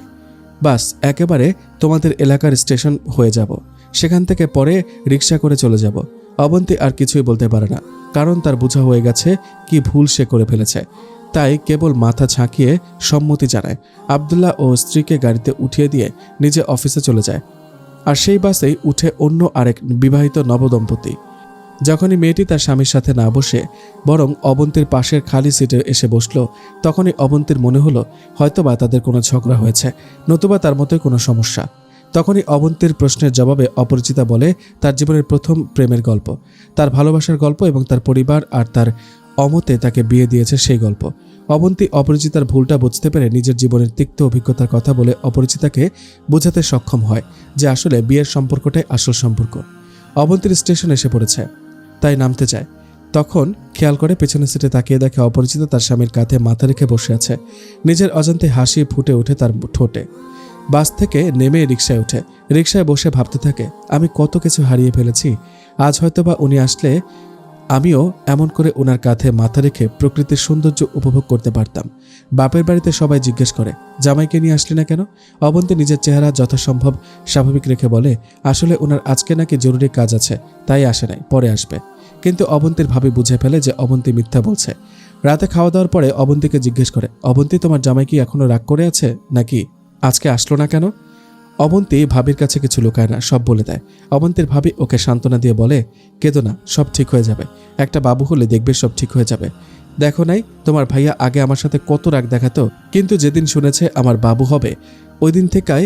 বাস একেবারে তোমাদের এলাকার স্টেশন হয়ে যাব, সেখান থেকে পরে রিক্সা করে চলে যাব। অবন্তী আর কিছুই বলতে পারে না, কারণ তার বোঝা হয়ে গেছে কি ভুল সে করে ফেলেছে। তাই কেবল মাথা ঝাঁকিয়ে সম্মতি জানায়। আব্দুল্লাহ ও স্ত্রীকে গাড়িতে উঠিয়ে দিয়ে নিজে অফিসে চলে যায়। আর সেই বাসেই উঠে অন্য আরেক বিবাহিত নবদম্পতি। যখনই মেয়েটি তার স্বামীর সাথে না বসে বরং অবন্তীর পাশের খালি সিটে এসে বসলো, তখনই অবন্তীর মনে হলো হয়তোবা তাদের কোনো ঝগড়া হয়েছে, নতুবা তার মতোই কোনো সমস্যা। তখনই অবন্তীর প্রশ্নের জবাবে অপরিচিতা বলে তার জীবনের প্রথম প্রেমের গল্প, তার ভালোবাসার গল্প এবং তার পরিবার আর তার অমতে তাকে বিয়ে দিয়েছে সেই গল্প। অবন্তী অপরিচিতার ভুলটা বুঝতে পেরে নিজের জীবনের তিক্ত অভিজ্ঞতার কথা বলে অপরিচিতাকে বোঝাতে সক্ষম হয় যে আসলে বিয়ের সম্পর্কটাই আসল সম্পর্ক। অবন্তীর স্টেশন এসে পড়েছে, তাই নামতে চায়। তখন খেয়াল করে পেছনের সিটে তাকিয়ে দেখে অপরিচিতা তার স্বামীর কাঁধে মাথা রেখে বসে আছে। নিজের অজান্তে হাসি ফুটে ওঠে তার ঠোঁটে। বাস থেকে নেমে রিকশায় ওঠে, রিকশায় বসে ভাবতে থাকে, আমি কত কিছু হারিয়ে ফেলেছি, আজ হয়তোবা উনি আসলে আমিও এমন করে ওনার কাঁধে মাথা রেখে প্রকৃতির সৌন্দর্য উপভোগ করতে পারতাম। বাপের বাড়িতে সবাই জিজ্ঞেস করে, জামাইকে নিয়ে আসলি না কেন? অবন্তী নিজের চেহারা যথাসম্ভব স্বাভাবিক রেখে বলে, আসলে ওনার আজকে নাকি জরুরি কাজ আছে, তাই আসে নাই, পরে আসবে। কিন্তু অবন্তীর ভাবি বুঝে ফেলে যে অবন্তী মিথ্যা বলছে। রাতে খাওয়া দাওয়ার পরে অবন্তীকে জিজ্ঞেস করে, অবন্তী তোমার জামাই কি এখনো রাগ করে আছে নাকি, আজকে আসলো না কেন? অবন্তী ভাবির কাছে কিছু লুকায় না, সব বলে দেয়। অবন্তীর ভাবি ওকে সান্ত্বনা দিয়ে বলে, কেঁদো না, সব ঠিক হয়ে যাবে, একটা বাবু হলে দেখবে সব ঠিক হয়ে যাবে। দেখো নাই তোমার ভাইয়া আগে আমার সাথে কত রাগ দেখাতো, কিন্তু যেদিন শুনেছে আমার বাবু হবে ওই দিন থেকেই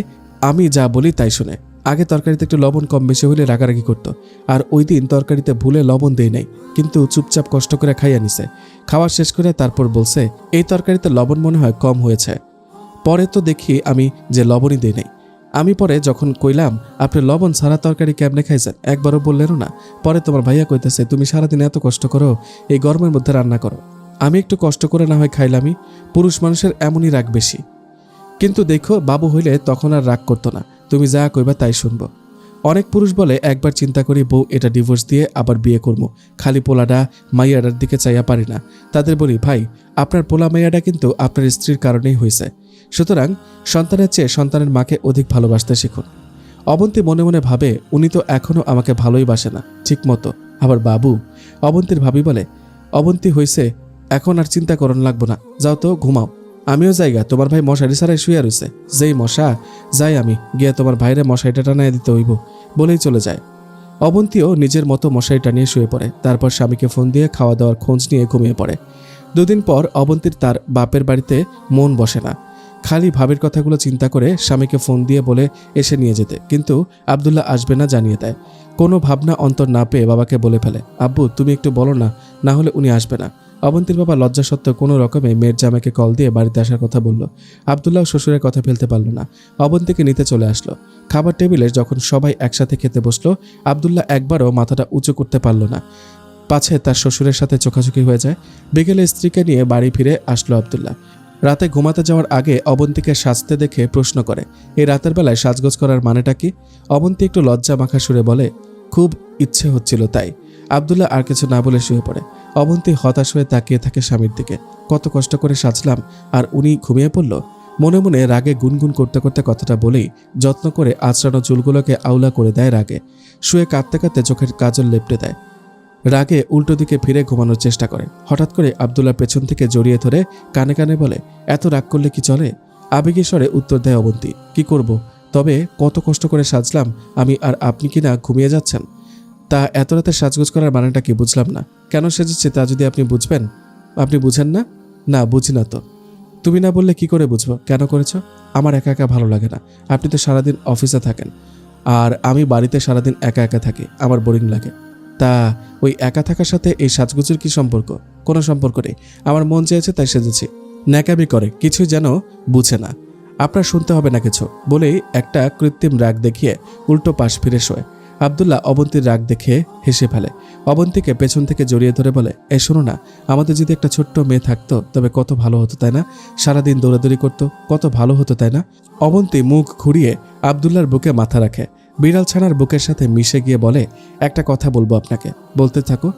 আমি যা বলি তাই শুনে। আগে তরকারিতে একটু লবণ কম বেশি হলে রাগারাগি করতো, আর ওই দিন তরকারিতে ভুলে লবণ দেই নাই, কিন্তু চুপচাপ কষ্ট করে খাইয়া নিছে। খাওয়া শেষ করে তারপর বলছে, এই তরকারিতে লবণ মনে হয় কম হয়েছে। পরে তো দেখি আমি যে লবণই দেই নাই। আমি পরে যখন কইলাম আপনি লবণ ছাড়া তরকারি কেমনে খাইছেন, একবারও বললেনও না। পরে তোমার ভাইয়া কইতেছে, তুমি সারাদিন এত কষ্ট করো, এই গরমের মধ্যে রান্না করো, আমি একটু কষ্ট করে না হয় খাইলামই। পুরুষ মানুষের এমনই রাগ বেশি, কিন্তু দেখো বাবু হইলে তখন আর রাগ করতো না, তুমি যা কইবা তাই শুনবো। অনেক পুরুষ বলে, একবার চিন্তা করি বউ এটা ডিভোর্স দিয়ে আবার বিয়ে করবো, খালি পোলাডা মাইয়াডার দিকে চাইয়া পারি না। তাদের বলি, ভাই আপনার পোলা মাইয়াডা কিন্তু আপনার স্ত্রীর কারণেই হয়েছে, সুতরাং সন্তানের চেয়ে সন্তানের মাকে অধিক ভালোবাসতে শিখুন। অবন্তী মনে মনে ভাবে, উনি তো এখনো আমাকে ভালোই বাসে না ঠিক মতো, আবার বাবু। অবন্তীর ভাবি বলে, অবন্তী হইছে, এখন আর চিন্তা করন লাগবো না, যাও তো ঘুমাও, আমিও জায়গা, তোমার ভাই মশারি ছাড়াই শুয়ে রয়েছে। যেই মশা, যাই আমি গিয়ে তোমার ভাইরে মশারিটা টানায় দিতে হইব বলেই চলে যায়। অবন্তীও নিজের মতো মশারি টানিয়ে শুয়ে পড়ে। তারপর স্বামীকে ফোন দিয়ে খাওয়া দাওয়ার খোঁজ নিয়ে ঘুমিয়ে পড়ে। দুদিন পর অবন্তীর তার বাপের বাড়িতে মন বসে না। খালি ভাবের কথাগুলো চিন্তা করে স্বামীকে ফোন দিয়ে বলে এসে নিয়ে যেতে, কিন্তু আব্দুল্লাহ আসবে না জানিয়ে দেয়। কোনো ভাবনা অন্তর না পেয়ে বাবাকে বলে ফেলে, আব্বু তুমি একটু বলো না, না হলে উনি আসবে না। অবন্তীর বাবা লজ্জা সত্ত্বেও কোনো রকমে মেয়ের জামাইকে কল দিয়ে বাড়িতে আসার কথা বলল। আব্দুল্লাহ শ্বশুরের কথা ফেলতে পারল না, অবন্তীকে নিতে চলে আসলো। খাবার টেবিলে যখন সবাই একসাথে খেতে বসলো, আব্দুল্লাহ একবারও মাথাটা উঁচু করতে পারল না, পাছে তার শ্বশুরের সাথে চোখাচোখি হয়ে যায়। বিকেলে স্ত্রীকে নিয়ে বাড়ি ফিরে আসলো আব্দুল্লাহ। রাতে ঘুমাতে যাওয়ার আগে অবন্তীকে সাজতে দেখে প্রশ্ন করে, এই রাতের বেলায় সাজগোজ করার মানেটা কি? অবন্তী একটু লজ্জা মাখা সুরে বলে, খুব ইচ্ছে হচ্ছিল তাই। আব্দুল্লাহ আর কিছু না বলে শুয়ে পড়ে। অবন্তী হতাশ হয়ে তাকিয়ে থাকে স্বামীর দিকে। কত কষ্ট করে সাজলাম আর উনি ঘুমিয়ে পড়ল। মনে মনে রাগে গুনগুন করতে করতে কথাটা বলেই যত্ন করে আঁচড়ানো চুলগুলোকে আউলা করে দেয় রাগে। শুয়ে কাঁদতে কাঁদতে চোখের কাজল লেপটে দেয়। রাগে উল্টো দিকে ফিরে ঘুমানোর চেষ্টা করে। হঠাৎ করে আব্দুল্লাহ পেছন থেকে জড়িয়ে ধরে কানে কানে বলে, এত রাগ করলে কি চলে? আবেগী স্বরে উত্তর দেয় অবন্তী, কি করব, তবে কত কষ্ট করে সাজলাম আমি, আর আপনি কি না ঘুমিয়ে যাচ্ছেন? তা এত রাতে সাজগোজ করার মানেটা কি বুঝলাম না। কেন সেজেছে তা যদি আপনি বুঝবেন। আপনি বুঝেন না? না বুঝি না তো। তুমি না বললে কি করে বুঝবো কেন করেছ? আমার একা একা ভালো লাগে না। আপনি তো সারাদিন অফিসে থাকেন আর আমি বাড়িতে সারাদিন একা একা থাকি, আমার বোরিং লাগে। তা ওই একা থাকার সাথে এই সাজগোজের কি সম্পর্ক? কোনো সম্পর্ক নেই, আমার মন চেয়েছে তাই সেজেছি। ন্যাকামি করে, কিছুই যেন বুঝে না। আপনার শুনতে হবে না কিছু বলেই একটা কৃত্রিম রাগ দেখিয়ে উল্টো পাশ ফিরে শোয়। আব্দুল্লাহ অবন্তীর রাগ দেখে হেসে ফেলে। অবন্তীকে পেছন থেকে জড়িয়ে ধরে বলে, এই শোনো না, আমাদের যদি একটা ছোট্ট মেয়ে থাকতো তবে কত ভালো হতো তাই না? সারাদিন দৌড়াদৌড়ি করতো, কত ভালো হতো তাই না? অবন্তী মুখ ঘুরিয়ে আব্দুল্লাহর বুকে মাথা রাখে। বিড়াল ছানার বুকের সাথে মিশে গিয়ে বলে, একটা কথা বলবো আপনাকে, বলতে থাকো।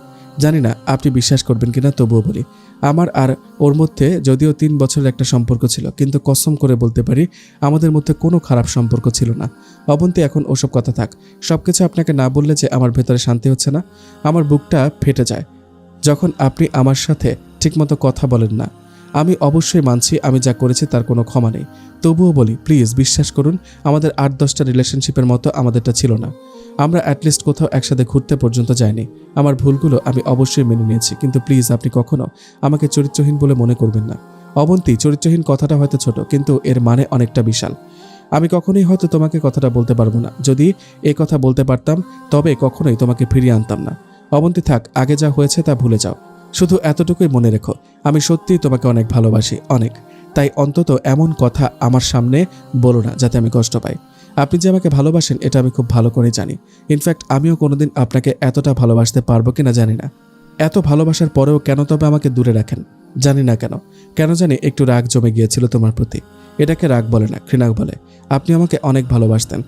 জানি না আপনি বিশ্বাস করবেন কিনা, তবুও বলি। আমার আর ওর মধ্যে যদিও 3 বছরের একটা সম্পর্ক ছিল, কিন্তু কসম করে বলতে পারি আমাদের মধ্যে কোনো খারাপ সম্পর্ক ছিল না। অবন্তী এখন ওসব কথা থাক। সবকিছু আপনাকে না বললে যে আমার ভেতরে শান্তি হচ্ছে না, আমার বুকটা ফেটে যায় যখন আপনি আমার সাথে ঠিকমতো কথা বলেন না। আমি অবশ্যই মানছি আমি যা করেছি তার কোনো ক্ষমা নেই, তবুও বলি প্লিজ বিশ্বাস করুন, আমাদের 8-10টা রিলেশনশিপের মতো আমাদেরটা ছিল না। আমরা অ্যাটলিস্ট কোথাও একসাথে ঘুরতে পর্যন্ত যাইনি। আমার ভুলগুলো আমি অবশ্যই মেনে নিয়েছি, কিন্তু প্লিজ আপনি কখনো আমাকে চরিত্রহীন বলে মনে করবেন না। অবন্তী, চরিত্রহীন কথাটা হয়তো ছোট, কিন্তু এর মানে অনেকটা বিশাল। আমি কখনোই হয়তো তোমাকে কথাটা বলতে পারবো না। যদি এই কথা বলতে পারতাম তবে কখনোই তোমাকে ফিরিয়ে আনতাম না। অবন্তী থাক, আগে যা হয়েছে তা ভুলে যাও। শুধু এতটুকুই মনে রেখো, আমি সত্যিই তোমাকে অনেক ভালোবাসি, অনেক। তাই অন্তত এমন কথা আমার সামনে বলো না যাতে আমি কষ্ট পাই। আপনি যে আমাকে ভালোবাসেন এটা আমি খুব ভালো করে জানি। ইনফ্যাক্ট আমিও কোনোদিন আপনাকে এতটা ভালোবাসতে পারবো কিনা জানি না। এত ভালোবাসার পরেও কেন তবে আমাকে দূরে রাখেন? জানি না কেন, কেন জানি একটু রাগ জমে গিয়েছিল তোমার প্রতি। এটাকে রাগ বলে না, ঘৃণা বলে। আপনি আমাকে অনেক ভালোবাসতেন,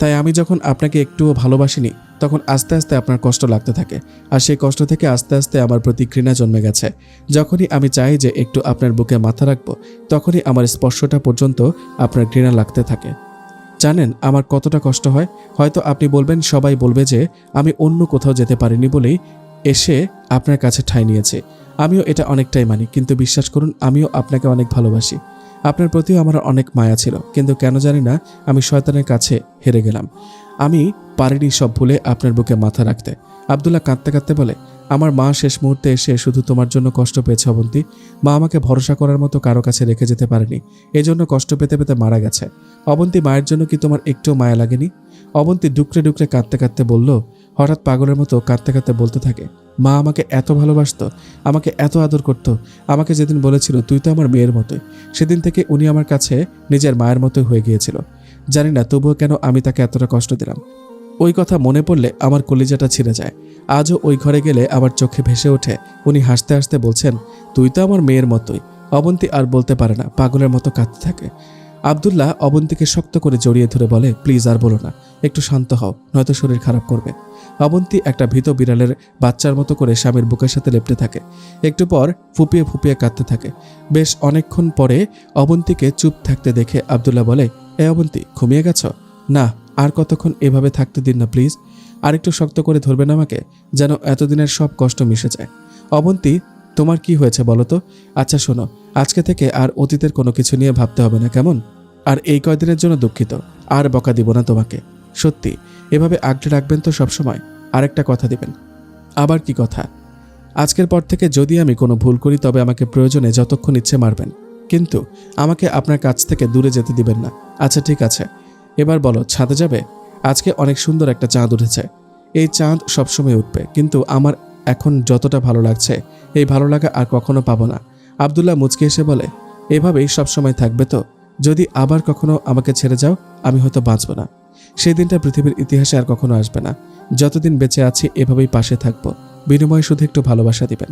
তাই আমি যখন আপনাকে একটুও ভালোবাসিনি তখন আস্তে আস্তে আপনার কষ্ট লাগতে থাকে, আর সেই কষ্ট থেকে আস্তে আস্তে আমার প্রতি ঘৃণা জন্মে গেছে। যখনই আমি চাই যে একটু আপনার বুকে মাথা রাখবো, তখনই আমার স্পর্শটা পর্যন্ত আপনার ঘৃণা লাগতে থাকে। জানেন আমার কতটা কষ্ট হয়? হয়তো আপনি বলবেন, সবাই বলবে যে আমি অন্য কোথাও যেতে পারিনি বলেই এসে আপনার কাছে ঠাঁই নিয়েছে। আমিও এটা অনেকটাই মানি, কিন্তু বিশ্বাস করুন আমিও আপনাকে অনেক ভালোবাসি। আপনার প্রতিও আমার অনেক মায়া ছিল, কিন্তু কেন জানি না আমি শয়তানের কাছে হেরে গেলাম। আমি পারিনি সব ভুলে আপনার বুকে মাথা রাখতে। আব্দুল্লাহ কাঁদতে কাঁদতে বলে, আমার মা শেষ মুহূর্তে এসে শুধু তোমার জন্য কষ্ট পেয়েছে অবন্তী। মা আমাকে ভরসা করার মতো কারো কাছে রেখে যেতে পারেনি, এজন্য কষ্ট পেতে পেতে মারা গেছে। অবন্তী, মায়ের জন্য কি তোমার একটুও মায়া লাগেনি? অবন্তী ডুকরে ডুকরে কাঁদতে কাঁদতে বলল, হঠাৎ পাগলের মতো কাঁদতে কাঁদতে বলতে থাকে, মা আমাকে এত ভালোবাসতো, আমাকে এত আদর করতো। আমাকে যেদিন বলেছিল তুই তো আমার মেয়ের মতোই, সেদিন থেকে উনি আমার কাছে নিজের মায়ের মতোই হয়ে গিয়েছিল। জানি না তবুও কেন আমি তাকে এতটা কষ্ট দিলাম। ওই কথা মনে পড়লে আমার কলিজাটা ছিঁড়ে যায়। আজও ওই ঘরে গেলে আমার চোখে ভেসে ওঠে উনি হাসতে হাসতে বলছেন, তুই তো আমার মেয়ের মতোই। অবন্তী আর বলতে পারে না, পাগলের মতো কাঁদতে থাকে। আব্দুল্লাহ অবন্তীকে শক্ত করে জড়িয়ে ধরে বলে, প্লিজ আর বলো না, একটু শান্ত হও, নয়তো শরীর খারাপ করবে। অবন্তী একটা ভীত বিড়ালের বাচ্চার মতো করে স্বামীর বুকের সাথে লেপ্টে থাকে। একটু পর ফুপিয়ে ফুপিয়ে কাঁদতে থাকে। বেশ অনেকক্ষণ পরে অবন্তীকে চুপ থাকতে দেখে আব্দুল্লাহ বলে, এ অবন্তী, ঘুমিয়ে গেছ? না, আর কতক্ষণ এভাবে থাকতে দিন না প্লিজ। আরেকটু শক্ত করে ধরবেন আমাকে, যেন এতদিনের সব কষ্ট মিশে যায়। অবন্তী, তোমার কি হয়েছে বলো তো? আচ্ছা শোনো, আজকে থেকে আর অতীতের কোনো কিছু নিয়ে ভাবতে হবে না, কেমন? আর এই কয়দিনের জন্য দুঃখিত, আর বকা দিব না তোমাকে। সত্যি এভাবে আগলে রাখবেন তো সবসময়? আরেকটা কথা দিবেন। আবার কি কথা? আজকের পর থেকে যদি আমি কোনো ভুল করি তবে আমাকে প্রয়োজনে যতক্ষণ ইচ্ছে মারবেন, কিন্তু আমাকে আপনার কাছ থেকে দূরে যেতে দিবেন না। আচ্ছা ঠিক আছে, এবার বলো, ছাদে যাবে? আজকে অনেক সুন্দর একটা চাঁদ উঠেছে। এই চাঁদ সবসময় উঠবে, কিন্তু আমার এখন যতটা ভালো লাগছে এই ভালো লাগা আর কখনো পাবো না। আব্দুল্লাহ মুচকি এসে বলে, এভাবেই সবসময় থাকবে তো? যদি আবার কখনো আমাকে ছেড়ে যাও আমি হয়তো বাঁচব না। সেই দিনটা পৃথিবীর ইতিহাসে আর কখনো আসবে না। যতদিন বেঁচে আছি এভাবেই পাশে থাকবো, বিনিময়ে শুধু একটু ভালোবাসা দিবেন।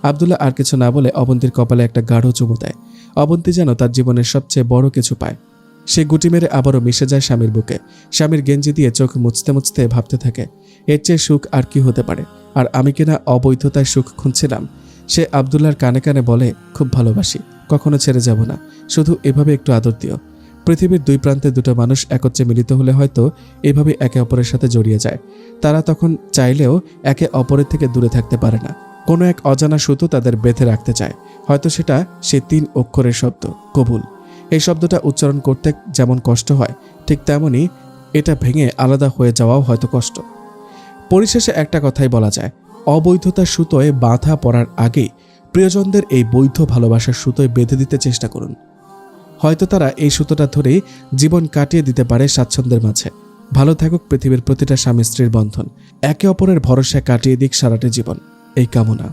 আব্দুল্লাহ আর কিছু না বলে অবন্তীর কপালে একটা গাঢ় চুমু দেয়। অবন্তী যেন তার জীবনের সবচেয়ে বড় কিছু পায়। সে গুটি মেরে আবারও মিশে যায় স্বামীর বুকে। স্বামীর গেঞ্জি দিয়ে চোখ মুছতে মুছতে ভাবতে থাকে, এর চেয়ে সুখ আর কি হতে পারে? আর আমি কিনা অবৈধতায় সুখ খুঁজছিলাম। সে আব্দুল্লাহর কানে কানে বলে, খুব ভালোবাসি, কখনো ছেড়ে যাব না, শুধু এভাবে একটু আদর দিও। পৃথিবীর দুই প্রান্তে দুটো মানুষ একত্রে মিলিত হলে হয়তো এভাবে একে অপরের সাথে জড়িয়ে যায়। তারা তখন চাইলেও একে অপরের থেকে দূরে থাকতে পারে না। কোনো এক অজানা সুতো তাদের বেঁধে রাখতে চায়। হয়তো সেটা সে 3 অক্ষরের শব্দ, কবুল। এই শব্দটা উচ্চারণ করতে যেমন কষ্ট হয়, ঠিক তেমনি এটা ভেঙে আলাদা হয়ে যাওয়াও হয়তো কষ্ট। পরিশেষে একটা কথাই বলা যায়, অবৈধতার সুতোয় বাঁধা পড়ার আগেই প্রিয়জনদের এই বৈধ ভালোবাসার সুতোয় বেঁধে দিতে চেষ্টা করুন। হয়তো তারা এই সুতোটা ধরেই জীবন কাটিয়ে দিতে পারে স্বাচ্ছন্দ্যের মাঝে। ভালো থাকুক পৃথিবীর প্রতিটা স্বামী স্ত্রীর বন্ধন, একে অপরের ভরসায় কাটিয়ে দিক সারাটা জীবন, এই কামনা।